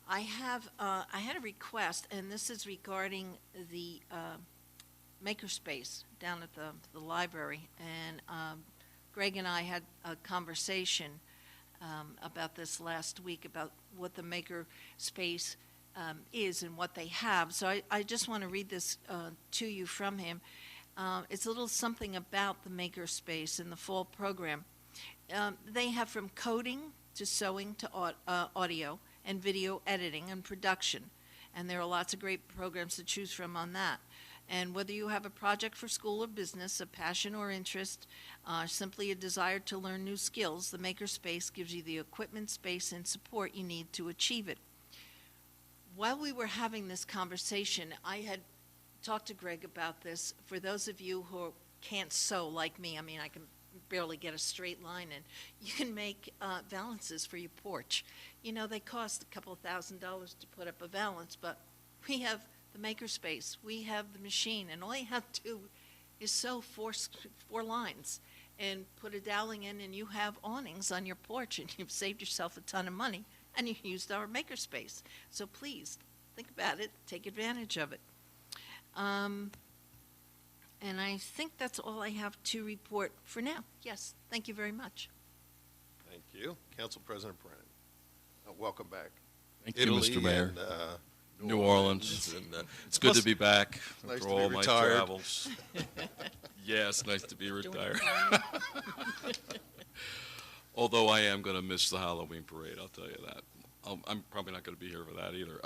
I had a request, and this is regarding the makerspace down at the library, and Greg and I had a conversation about this last week, about what the makerspace is and what they have. So I just want to read this to you from him. It's a little something about the makerspace in the fall program. They have from coding to sewing to audio and video editing and production. And there are lots of great programs to choose from on that. And whether you have a project for school or business, a passion or interest, simply a desire to learn new skills, the Makerspace gives you the equipment, space, and support you need to achieve it. While we were having this conversation, I had talked to Greg about this. For those of you who can't sew like me, I mean, I can barely get a straight line, and you can make valances for your porch. You know, they cost a couple $1,000s to put up a valance, but we have the Makerspace, we have the machine, and all you have to do is sew four lines and put a doweling in, and you have awnings on your porch, and you've saved yourself a ton of money, and you used our Makerspace. So please, think about it, take advantage of it. And I think that's all I have to report for now. Yes, thank you very much. Thank you. Council President Brennan. Welcome back. Thank you, Mr. Mayor. And, New Orleans. And, It's good to be back nice after to be all my retired. travels. Yes, nice to be retired. Although I am going to miss the Halloween parade, I'll tell you that. I'm probably not going to be here for that either.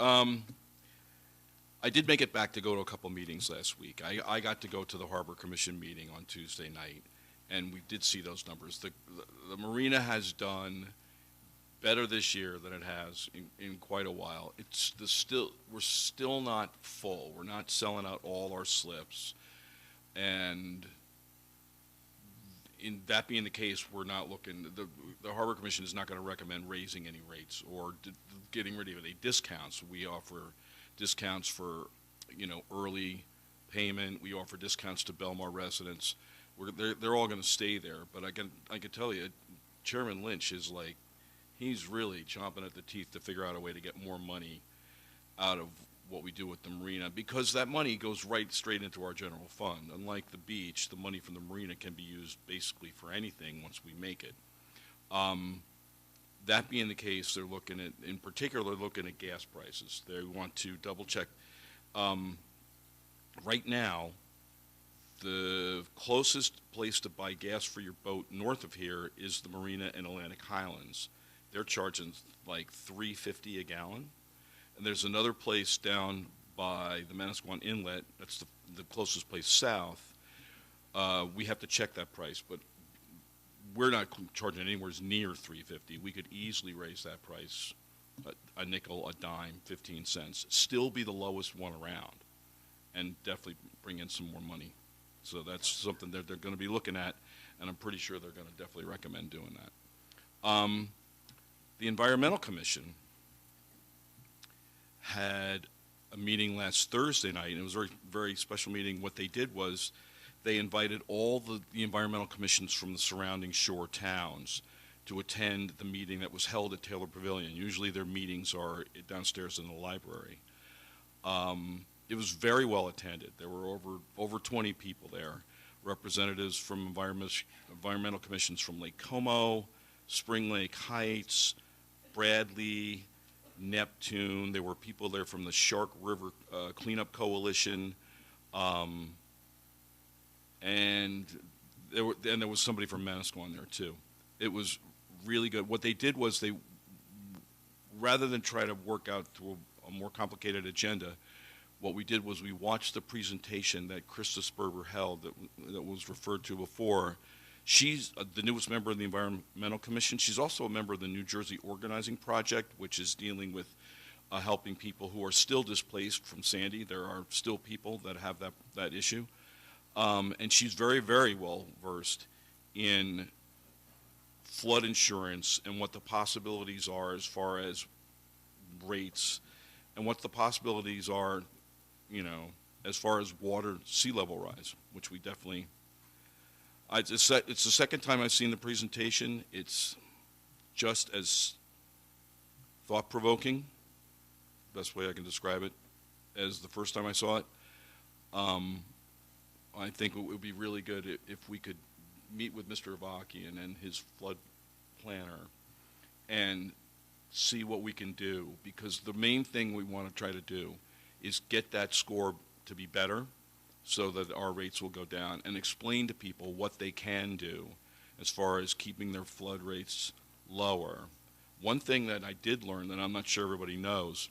I did make it back to go to a couple meetings last week. I got to go to the Harbor Commission meeting on Tuesday night, and we did see those numbers. The marina has done better this year than it has in quite a while. We're still not full. We're not selling out all our slips, and in that being the case, we're not looking. The Harbor Commission is not going to recommend raising any rates or getting rid of any discounts. We offer discounts for, early payment. We offer discounts to Belmar residents. They're all going to stay there. But I can tell you, Chairman Lynch is like, he's really chomping at the teeth to figure out a way to get more money out of what we do with the marina, because that money goes right straight into our general fund. Unlike the beach, the money from the marina can be used basically for anything once we make it. That being the case, they're looking at, in particular, looking at gas prices. They want to double check. Right now, the closest place to buy gas for your boat north of here is the marina in Atlantic Highlands. They're charging like $3.50 a gallon. And there's another place down by the Manasquan Inlet, that's the closest place south. We have to check that price, but we're not charging anywhere near $3.50. We could easily raise that price a nickel, a dime, 15 cents, still be the lowest one around, and definitely bring in some more money. So that's something that they're going to be looking at, and I'm pretty sure they're going to definitely recommend doing that. The Environmental Commission had a meeting last Thursday night, and it was a very, very special meeting. What they did was they invited all the environmental commissions from the surrounding shore towns to attend the meeting that was held at Taylor Pavilion. Usually their meetings are downstairs in the library. It was very well attended. There were over 20 people there, representatives from environmental commissions from Lake Como, Spring Lake Heights, Bradley, Neptune. There were people there from the Shark River Cleanup Coalition, and there was somebody from Manasquan there too. It was really good. What they did was they, rather than try to work out through a more complicated agenda, what we did was we watched the presentation that Krista Sperber held that was referred to before. She's the newest member of the Environmental Commission. She's also a member of the New Jersey Organizing Project, which is dealing with helping people who are still displaced from Sandy. There are still people that have that issue. And she's very, very well versed in flood insurance and what the possibilities are as far as rates and what the possibilities are, as far as sea level rise, which we definitely. It's the second time I've seen the presentation. It's just as thought-provoking, best way I can describe it, as the first time I saw it. I think it would be really good if we could meet with Mr. Avakian and his flood planner and see what we can do, because the main thing we want to try to do is get that score to be better so that our rates will go down, and explain to people what they can do as far as keeping their flood rates lower. One thing that I did learn that I'm not sure everybody knows,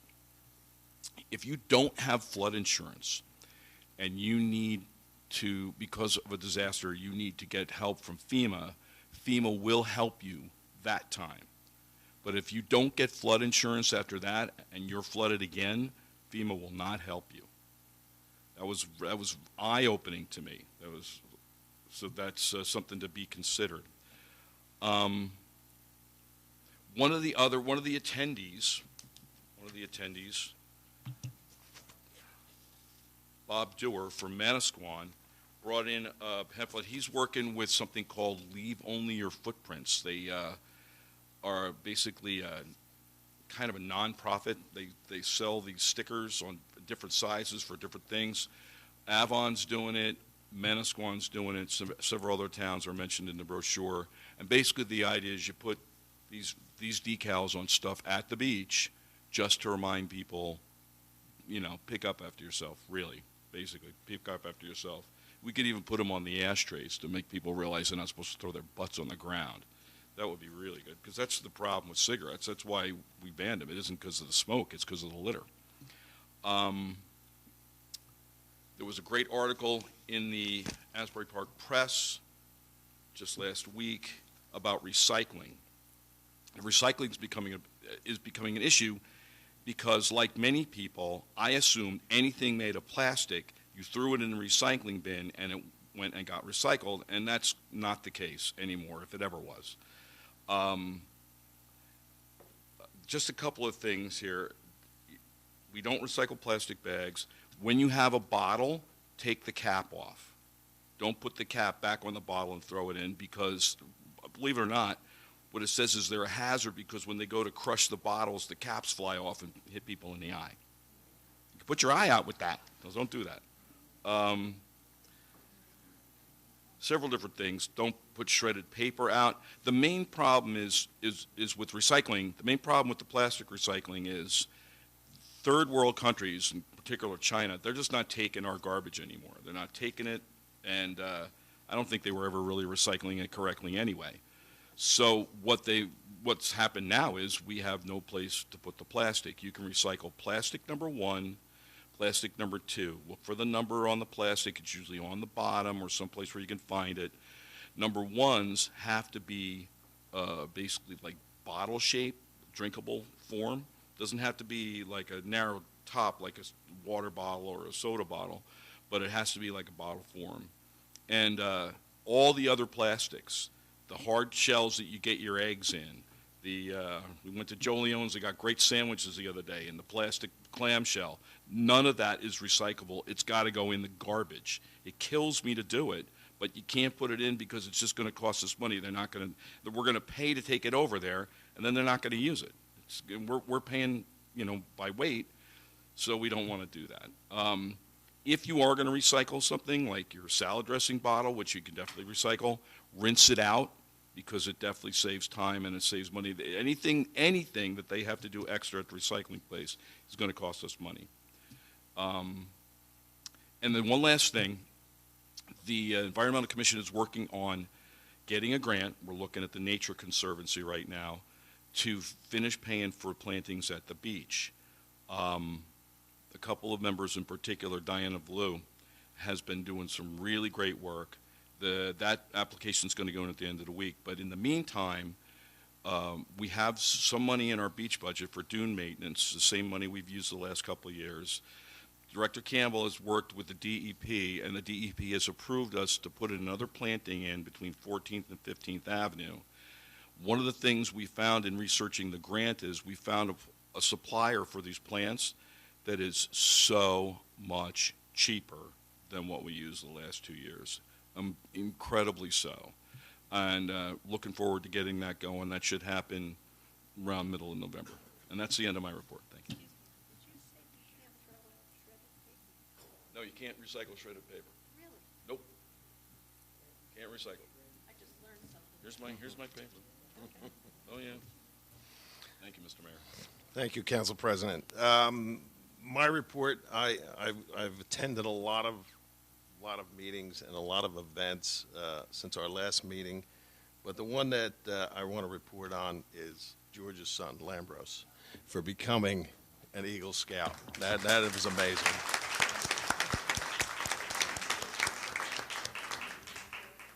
if you don't have flood insurance and you need to, because of a disaster, you need to get help from FEMA, FEMA will help you that time. But if you don't get flood insurance after that and you're flooded again, FEMA will not help you. That was eye-opening to me. So that's something to be considered. One of the attendees, Bob Dewar from Manasquan, brought in a pamphlet. He's working with something called Leave Only Your Footprints. They are basically kind of a nonprofit. They sell these stickers on different sizes for different things. Avon's doing it, Manasquan's doing it, several other towns are mentioned in the brochure. And basically the idea is you put these decals on stuff at the beach just to remind people, you know, pick up after yourself, really, basically, pick up after yourself. We could even put them on the ashtrays to make people realize they're not supposed to throw their butts on the ground. That would be really good, because that's the problem with cigarettes. That's why we banned them. It isn't because of the smoke, it's because of the litter. There was a great article in the Asbury Park Press just last week about recycling. And recycling is becoming an issue because, like many people, I assumed anything made of plastic, you threw it in the recycling bin and it went and got recycled, and that's not the case anymore, if it ever was. Just a couple of things here. We don't recycle plastic bags. When you have a bottle, take the cap off. Don't put the cap back on the bottle and throw it in, because, believe it or not, what it says is they're a hazard, because when they go to crush the bottles, the caps fly off and hit people in the eye. You can put your eye out with that. So don't do that. Several different things. Don't put shredded paper out. The main problem is with recycling. The main problem with the plastic recycling is third world countries, in particular China, they're just not taking our garbage anymore. They're not taking it, and I don't think they were ever really recycling it correctly anyway. So what's happened now is we have no place to put the plastic. You can recycle plastic number 1, plastic number 2. Look for the number on the plastic. It's usually on the bottom or someplace where you can find it. Number 1s have to be basically like bottle shape, drinkable form. Doesn't have to be like a narrow top like a water bottle or a soda bottle, but it has to be like a bottle form. And all the other plastics, the hard shells that you get your eggs in, we went to Jolion's, they got great sandwiches the other day, and the plastic clamshell, none of that is recyclable. It's got to go in the garbage. It kills me to do it, but you can't put it in because it's just going to cost us money. We're going to pay to take it over there, and then they're not going to use it. We're paying, by weight, so we don't want to do that. If you are going to recycle something like your salad dressing bottle, which you can definitely recycle, rinse it out, because it definitely saves time and it saves money. Anything that they have to do extra at the recycling place is going to cost us money. And then one last thing, the Environmental Commission is working on getting a grant. We're looking at the Nature Conservancy right now to finish paying for plantings at the beach. A couple of members in particular, Diana Blue, has been doing some really great work. That application is going to go in at the end of the week. But in the meantime, we have some money in our beach budget for dune maintenance, the same money we've used the last couple of years. Director Campbell has worked with the DEP, and the DEP has approved us to put another planting in between 14th and 15th Avenue. One of the things we found in researching the grant is we found a supplier for these plants that is so much cheaper than what we used the last 2 years. Incredibly so. And looking forward to getting that going. That should happen around middle of November. And that's the end of my report. Thank you. No, you can't recycle shredded paper. Really? Nope. Can't recycle. I just learned something. Here's my paper. Oh, yeah. Thank you, Mr. Mayor. Thank you, Council President. My report, I've attended a lot of meetings and a lot of events since our last meeting, but the one that I want to report on is George's son, Lambros, for becoming an Eagle Scout. That was amazing.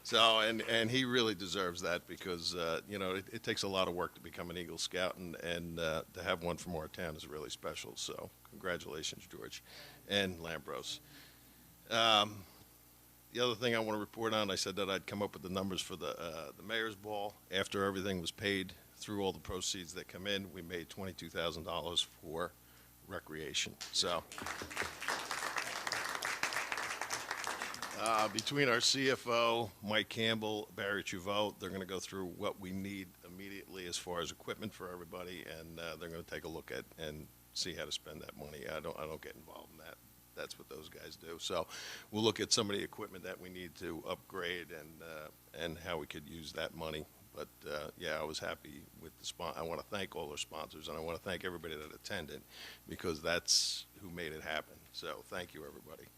So, and he really deserves that because, it takes a lot of work to become an Eagle Scout, and to have one from our town is really special. So, congratulations, George and Lambros. The other thing I want to report on, I said that I'd come up with the numbers for the Mayor's Ball. After everything was paid through all the proceeds that come in, we made $22,000 for recreation. So, between our CFO, Mike Campbell, Barry Chouveau, they're going to go through what we need immediately as far as equipment for everybody, and they're going to take a look at and see how to spend that money. I don't get involved in that. That's what those guys do. So we'll look at some of the equipment that we need to upgrade and how we could use that money. But, yeah, I was happy with the I want to thank all our sponsors, and I want to thank everybody that attended because that's who made it happen. So thank you, everybody.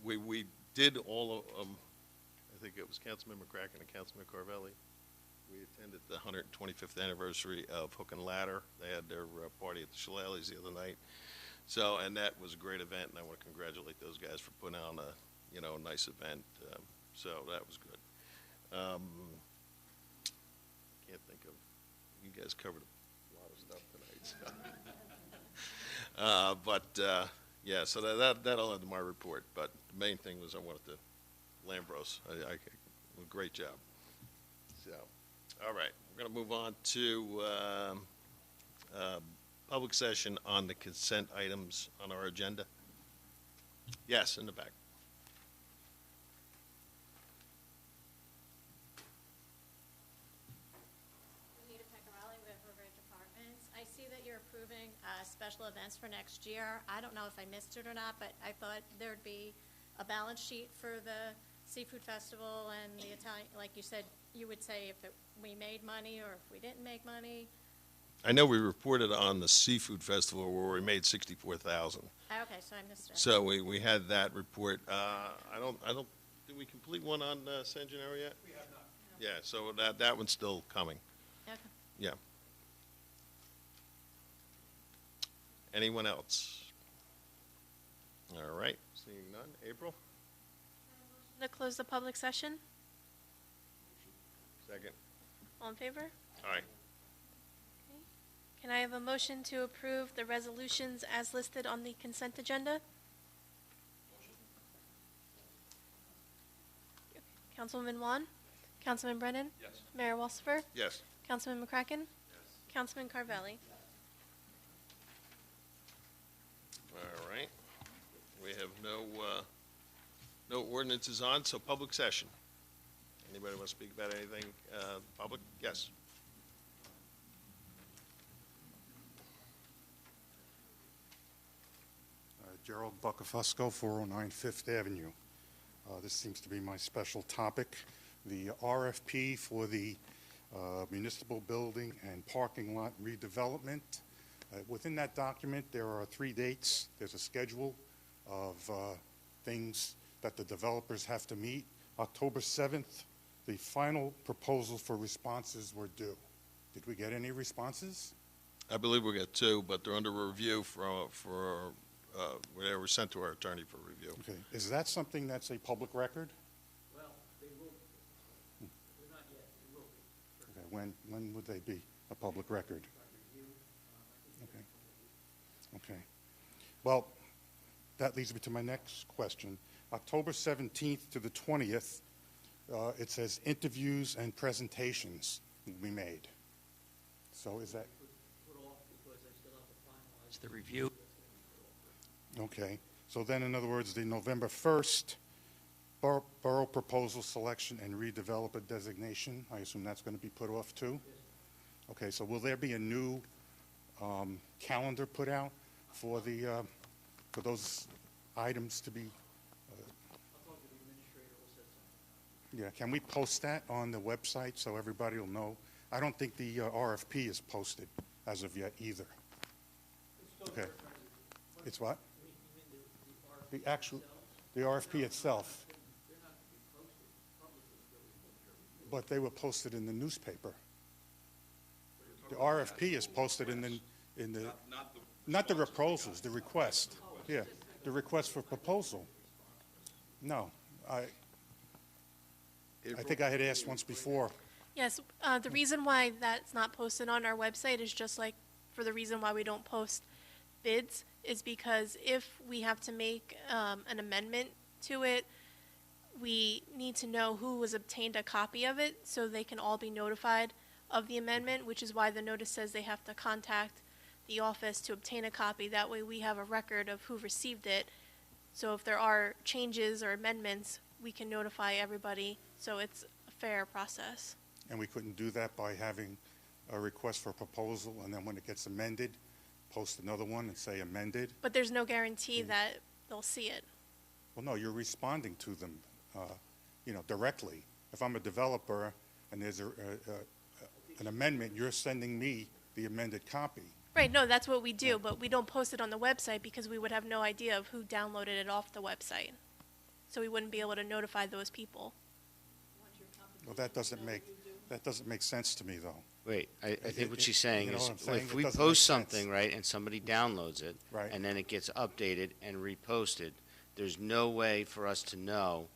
We did all of, I think it was Councilman McCracken and Councilman Carvelli. We attended the 125th anniversary of Hook and Ladder. They had their party at the Shillelaghs the other night. So, and that was a great event, and I want to congratulate those guys for putting on a nice event. So that was good. Can't think of, you guys covered a lot of stuff tonight. So. Yeah, so that'll end my report. But the main thing was I wanted to, Lambros, a great job. So, all right, we're going to move on to public session on the consent items on our agenda. Yes, in the back. Anita Pecorelli with Riverridge Apartments. I see that you're approving special events for next year. I don't know if I missed it or not, but I thought there'd be a balance sheet for the Seafood Festival and the Italian, like you said, you would say if we made money or if we didn't make money. I know we reported on the Seafood Festival where we made $64,000. Okay, so I missed it. So we had that report. Did we complete one on San Gennaro yet? We have not. Yeah, so that one's still coming. Okay. Yeah. Anyone else? All right, seeing none. April? To close the public session. Second. All in favor? All right. Can I have a motion to approve the resolutions as listed on the consent agenda? Councilwoman Juan? Councilman Brennan? Yes. Mayor Walsifer? Yes. Councilman McCracken? Yes. Councilman Carvelli? All right. We have no ordinances on, so public session. Anybody want to speak about anything, public? Yes. Gerald Buckafusco, 409 Fifth Avenue. This seems to be my special topic. The RFP for the municipal building and parking lot redevelopment. Within that document, there are 3 dates. There's a schedule of things that the developers have to meet. October 7th, the final proposals for responses were due. Did we get any responses? I believe we got 2, but they're under review they were sent to our attorney for review. Okay. Is that something that's a public record? Well, they will be. They're not yet. They will be. Okay. When would they be a public record? Okay. Okay. Well, that leads me to my next question. October 17th to the 20th, it says interviews and presentations will be made. So is that? Put off because they still have to finalize the review. Okay. So then, in other words, the November 1st borough proposal selection and redeveloper designation, I assume that's going to be put off too? Okay. So will there be a new calendar put out for those items to be? I'll talk to the administrator. We'll set something. Yeah, can we post that on the website so everybody will know? I don't think the RFP is posted as of yet either. Okay. It's what? The actual, the RFP itself. But they were posted in the newspaper. The RFP is posted in the, not the proposals, the request. Yeah, the request for proposal. No, I think I had asked once before. Yes, the reason why that's not posted on our website is just like for the reason why we don't post bids is because if we have to make an amendment to it, we need to know who has obtained a copy of it so they can all be notified of the amendment, which is why the notice says they have to contact the office to obtain a copy. That way we have a record of who received it. So if there are changes or amendments, we can notify everybody, so it's a fair process. And we couldn't do that by having a request for proposal, and then when it gets amended, post another one and say amended? But there's no guarantee that they'll see it. Well, no, you're responding to them, directly. If I'm a developer and there's an amendment, you're sending me the amended copy. Right, no, that's what we do, but we don't post it on the website because we would have no idea of who downloaded it off the website. So we wouldn't be able to notify those people. Well, that doesn't make sense to me, though. Wait, I think what she's saying You know is, what I'm saying? if It we doesn't post make sense. something, right, and somebody downloads it, Right. and then it gets updated and reposted, there's no way for us to know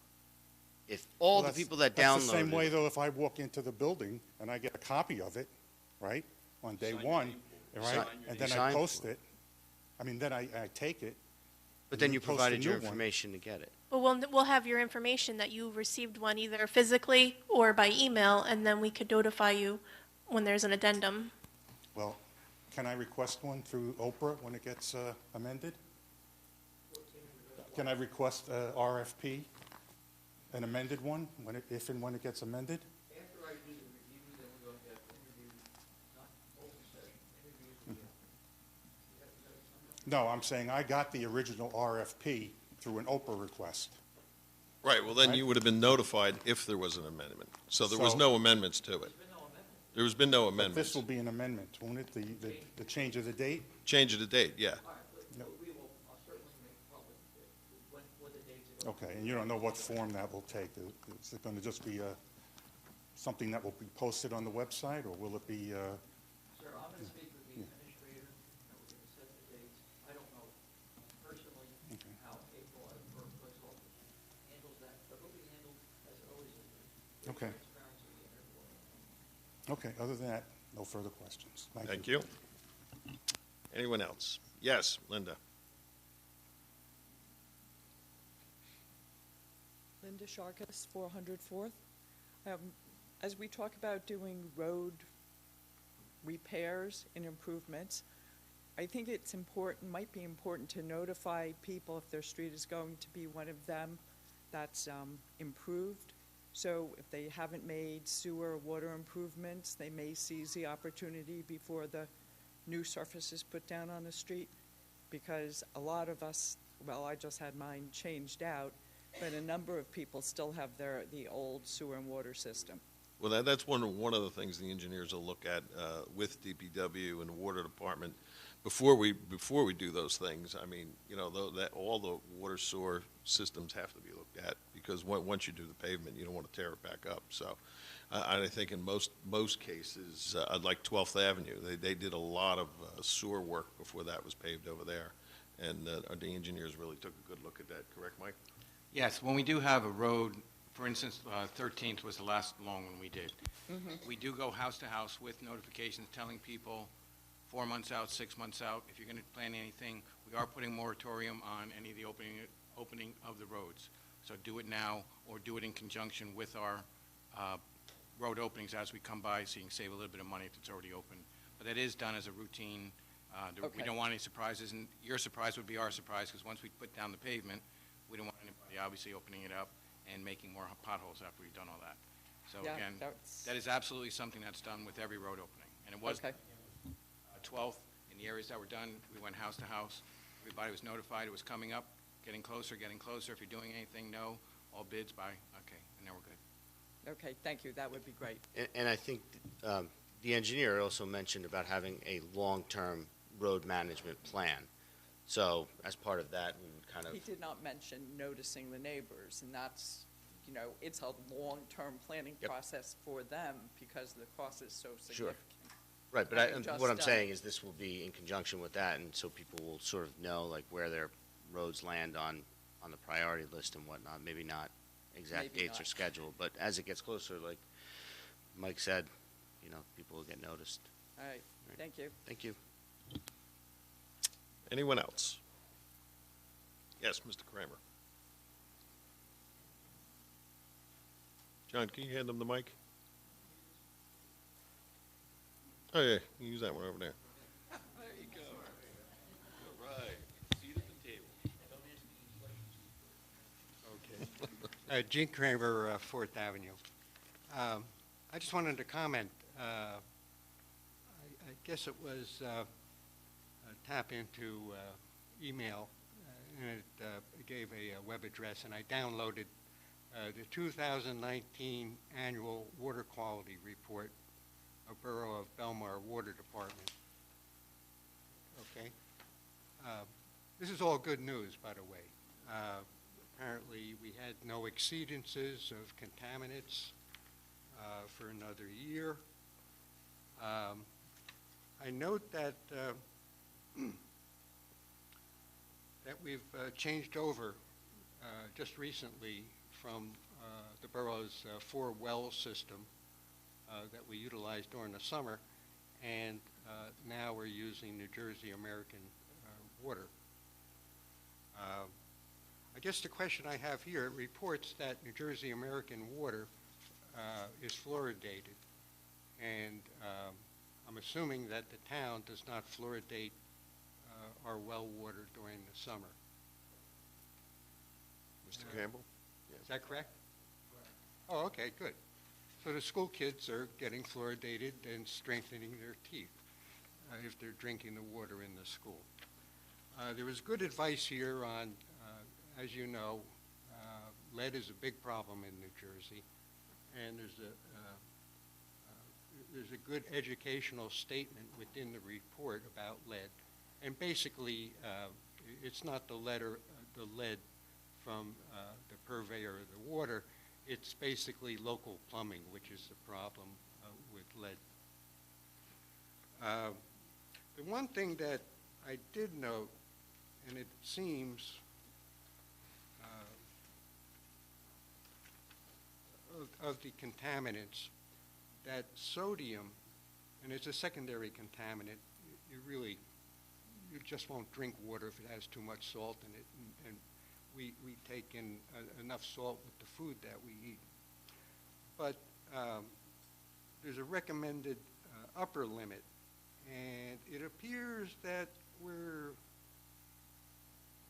if all Well, the that's- people that That's the same way, downloaded. though, if I walk into the building and I get a copy of it, right, on day one, right, and then I Sign post for it, then I take it. But and then you post a provided your new one. information to get it. But we'll have your information that you received one either physically or by email, and then we could notify you when there's an addendum. Well, can I request one through Oprah when it gets amended? Can I request a RFP, an amended one, if and when it gets amended? After I do the review, then we're going to have interviews, not open session, interviews. No, I'm saying I got the original RFP through an Oprah request. Right, well, then Right. you would have been notified if there was an amendment. So there was So- no amendments to it. There has been no But amendments. this will be an amendment, won't it? The change of the date? Change of the date, yeah. All right, but we will certainly make public when the dates are. Okay, and you don't know what form that will take? Is it going to just be something that will be posted on the website, or will it be, Sir, I'm going to speak with the administrator, and we're going to set the dates. I don't know personally how April, or clerk's office handles that, but it'll be handled as it always is. Okay. Transparency and everyone. okay, other than that, no further questions. Thank you. Anyone else? Yes, Linda. Linda Sharkus, 400 Fourth. As we talk about doing road repairs and improvements, I think it's important, might be important to notify people if their street is going to be one of them that's improved. So if they haven't made sewer or water improvements, they may seize the opportunity before the new surface is put down on the street, because a lot of us, well, I just had mine changed out, but a number of people still have the old sewer and water system. Well, that's one of the things the engineers will look at with DPW and the Water Department before we do those things. I mean, that all the water sewer systems have to be looked at, because once you do the pavement, you don't want to tear it back up. So I think in most cases, like 12th Avenue, they did a lot of sewer work before that was paved over there. And the engineers really took a good look at that. Correct, Mike? Yes, when we do have a road, for instance, 13th was the last long one we did. We do go house to house with notifications telling people 4 months out, 6 months out, if you're going to plan anything, we are putting moratorium on any of the opening of the roads. So do it now, or do it in conjunction with our road openings as we come by, so you can save a little bit of money if it's already open. But that is done as a routine. We Okay. don't want any surprises, and your surprise would be our surprise, because once we put down the pavement, we don't want anybody obviously opening it up and making more potholes after we've done all that. So Yeah, again, that's- that is absolutely something that's done with every road opening. And it was Okay. 12th, in the areas that were done, we went house to house. Everybody was notified it was coming up, getting closer, getting closer. If you're doing anything, no. All bids by, okay, and now we're good. Okay, thank you, that would be great. And I think the engineer also mentioned about having a long-term road management plan. So as part of that, we would kind of, He did not mention noticing the neighbors, and that's, you know, it's a long-term planning Yep. process for them because the cost is so Sure. significant. right, but having just what I'm done saying it. is this will be in conjunction with that, and so people will sort of know like where their roads land on the priority list and whatnot. Maybe not exact Maybe dates or not. schedule, but as it gets closer, like Mike said, you know, people will get noticed. All right, thank you. Thank you. Anyone else? Yes, Mr. Kramer. John, can you hand them the mic? Oh, yeah, you can use that one over there. There you go. All right. Seat at the table. Okay. Gene Kramer, Fourth Avenue. I just wanted to comment. I guess it was tap into email, and it gave a web address, and I downloaded the 2019 Annual Water Quality Report of Borough of Belmar Water Department. Okay? This is all good news, by the way. Apparently, we had no exceedances of contaminants for another year. I note that that we've changed over just recently from the borough's 4-well system that we utilized during the summer, and now we're using New Jersey American water. I guess the question I have here, it reports that New Jersey American water is fluoridated, and I'm assuming that the town does not fluoridate our well water during the summer. Mr. Campbell? Is that correct? Oh, okay, good. So the school kids are getting fluoridated and strengthening their teeth if they're drinking the water in the school. There was good advice here on, as you know, lead is a big problem in New Jersey, and there's a good educational statement within the report about lead. And basically, it's not the lead from the purveyor of the water. It's basically local plumbing, which is the problem with lead. The one thing that I did note, and it seems of the contaminants, that sodium, and it's a secondary contaminant, you just won't drink water if it has too much salt in it, and we take in enough salt with the food that we eat. But there's a recommended upper limit, and it appears that we're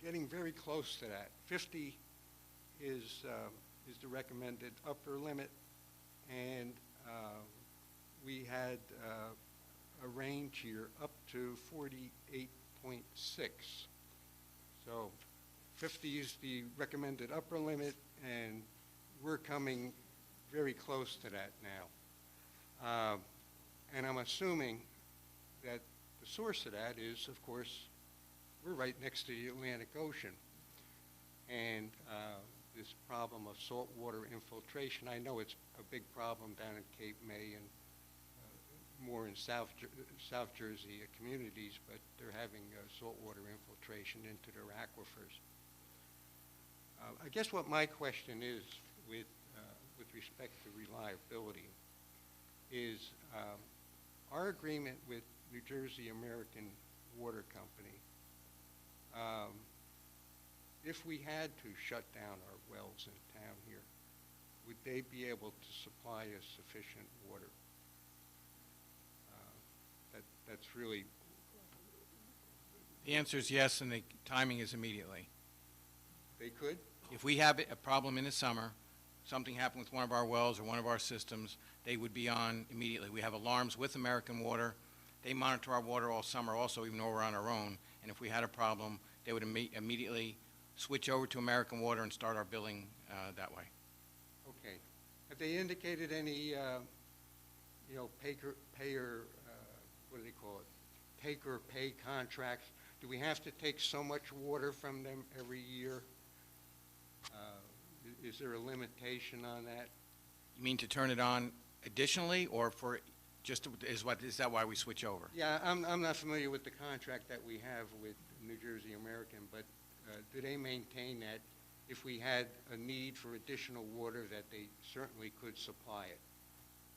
getting very close to that. 50 is the recommended upper limit, and we had a range here up to 48.6. So 50 is the recommended upper limit, and we're coming very close to that now. And I'm assuming that the source of that is, of course, we're right next to the Atlantic Ocean. And this problem of saltwater infiltration, I know it's a big problem down in Cape May and more in South Jersey communities, but they're having saltwater infiltration into their aquifers. I guess what my question is with respect to reliability is our agreement with New Jersey American Water Company, if we had to shut down our wells in town here, would they be able to supply us sufficient water? That's really... The answer is yes, and the timing is immediately. They could? If we have a problem in the summer, something happened with one of our wells or one of our systems, they would be on immediately. We have alarms with American Water. They monitor our water all summer also, even though we're on our own. And if we had a problem, they would immediately switch over to American Water and start our billing that way. Okay. Have they indicated any, what do they call it? Take or pay contracts? Do we have to take so much water from them every year? Is there a limitation on that? You mean to turn it on additionally, or for just, is that why we switch over? Yeah, I'm not familiar with the contract that we have with New Jersey American, but do they maintain that if we had a need for additional water, that they certainly could supply it?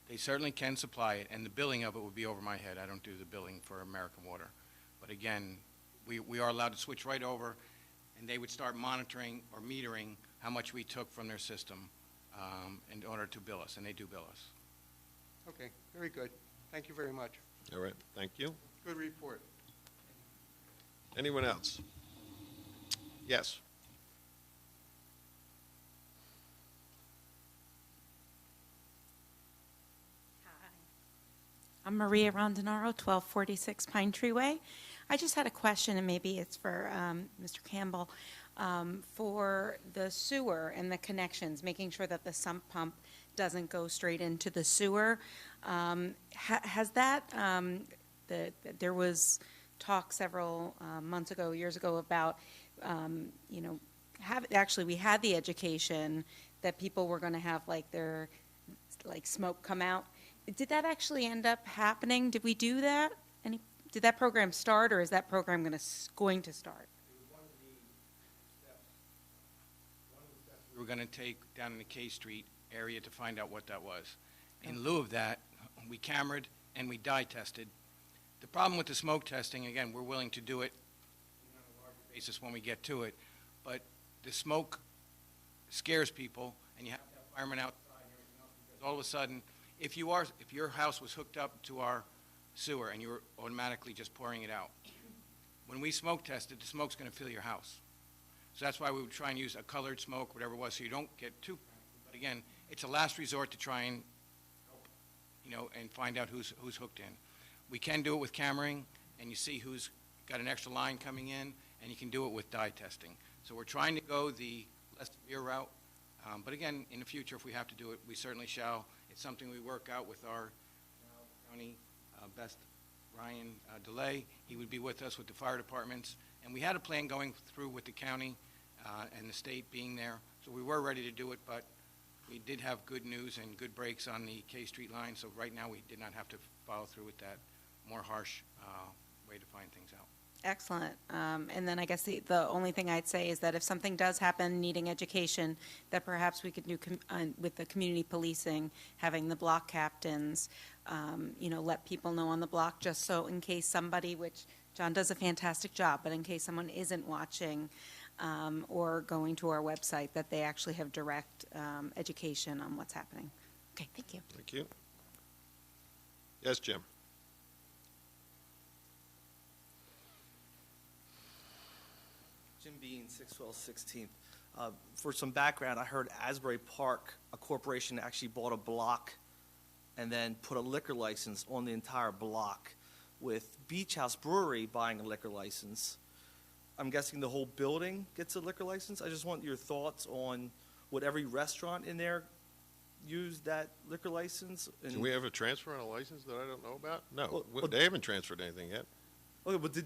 They certainly can supply it, and the billing of it would be over my head. I don't do the billing for American Water. But again, we are allowed to switch right over, and they would start monitoring or metering how much we took from their system in order to bill us, and they do bill us. Okay, very good. Thank you very much. All right, thank you. Good report. Anyone else? Yes. I'm Maria Rondinaro, 1246 Pine Tree Way. I just had a question, and maybe it's for Mr. Campbell, for the sewer and the connections, making sure that the sump pump doesn't go straight into the sewer. Has that, there was talk several months ago, years ago, about, actually we had the education that people were going to have their smoke come out. Did that actually end up happening? Did we do that? Did that program start, or is that program going to start? We were going to take down in the K Street area to find out what that was. In lieu of that, we cameraed and we dye tested. The problem with the smoke testing, again, we're willing to do it on a larger basis when we get to it, but the smoke scares people, and you have to have firemen outside and everything else, because all of a sudden, if your house was hooked up to our sewer and you were automatically just pouring it out, when we smoke tested, the smoke's going to fill your house. So that's why we would try and use a colored smoke, whatever it was, so you don't get too. But again, it's a last resort to try and, and find out who's hooked in. We can do it with cameraing, and you see who's got an extra line coming in, and you can do it with dye testing. So we're trying to go the less severe route. But again, in the future, if we have to do it, we certainly shall. It's something we work out with our county best, Ryan DeLay. He would be with us with the fire departments. And we had a plan going through with the county and the state being there. So we were ready to do it, but we did have good news and good breaks on the K Street line. So right now we did not have to follow through with that more harsh way to find things out. Excellent. And then I guess the only thing I'd say is that if something does happen needing education, that perhaps we could do with the community policing, having the block captains, let people know on the block, just so in case somebody, which John does a fantastic job, but in case someone isn't watching or going to our website, that they actually have direct education on what's happening. Okay, thank you. Thank you. Yes, Jim. Jim Bean, 612 16th. For some background, I heard Asbury Park, a corporation, actually bought a block and then put a liquor license on the entire block, with Beach House Brewery buying a liquor license. I'm guessing the whole building gets a liquor license. I just want your thoughts on would every restaurant in there use that liquor license? Do we have a transfer on a license that I don't know about? No, Well, they haven't transferred anything yet. Okay, but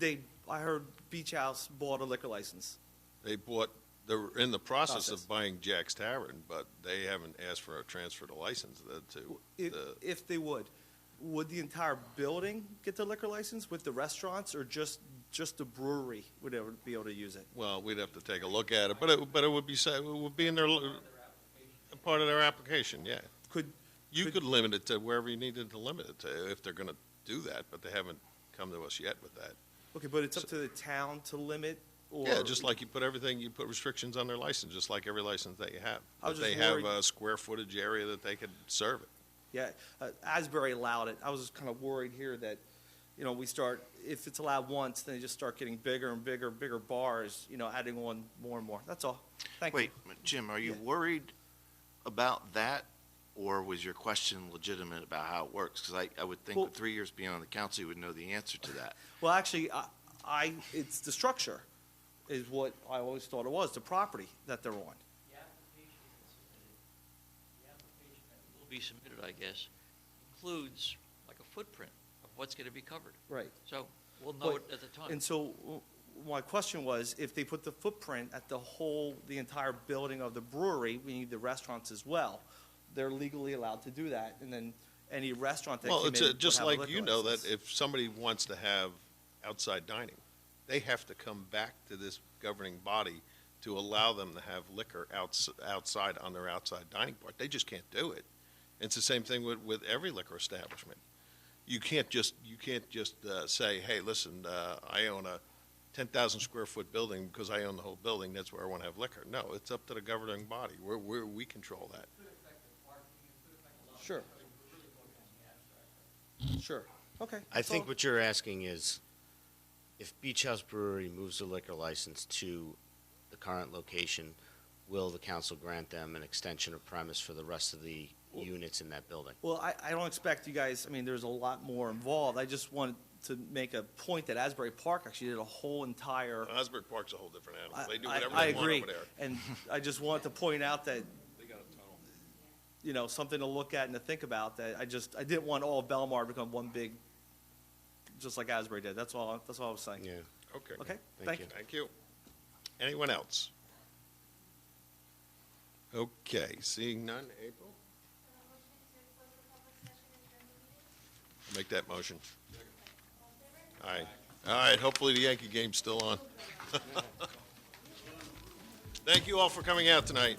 I heard Beach House bought a liquor license. They're in the process Process. of buying Jack's Tavern, but they haven't asked for a transfer to license If they would the entire building get the liquor license with the restaurants, or just the brewery would ever be able to use it? Well, we'd have to take a look at it, but it would be in their part of their application. Yeah. You could limit it to wherever you needed to limit it to if they're going to do that, but they haven't come to us yet with that. Okay, but it's up to the town to limit. Or Yeah, just like you put restrictions on their license, just like every license that you have. I was That they just have worried- a square footage area that they could serve it. Yeah, Asbury allowed it. I was just kind of worried here that, if it's allowed once, then they just start getting bigger and bigger bars, adding on more and more. That's all. Thank you. Wait, Jim, are you worried about that, or was your question legitimate about how it works? Because I would think with 3 years being on the council, you would know the answer to that. Well, actually, it's the structure is what I always thought it was, the property that they're on. The application that submitted, the application that be submitted, I guess, includes like a footprint of what's going to be covered. Right. So we'll know it at the time. And so my question was, if they put the footprint at the entire building of the brewery, we need the restaurants as well. They're legally allowed to do that, and then any restaurant that Well, came it's in would just have a like, liquor you know, that license. if somebody wants to have outside dining, they have to come back to this governing body to allow them to have liquor outside on their outside dining part. They just can't do it. It's the same thing with every liquor establishment. You can't just say, hey, listen, I own a 10,000 square foot building because I own the whole building. That's where I want to have liquor. No, it's up to the governing body. We control that. Sure. Sure. Okay. I that's think all. what you're asking is, if Beach House Brewery moves the liquor license to the current location, will the council grant them an extension of premise for the rest of the units in that building? Well, I don't expect you guys, I mean, there's a lot more involved. I just wanted to make a point that Asbury Park actually did a whole entire. Asbury Park's a whole different animal. They do I whatever they want agree. over there. And I just wanted to point out that, They got a tunnel. you know, something to look at and to think about, that I didn't want all of Belmar to become one big, just like Asbury did. That's all I was saying. Yeah. Okay. Okay, Thank you. Thank you. Anyone else? Okay, seeing none, April? Make that motion. All right, hopefully the Yankee game's still on. Thank you all for coming out tonight.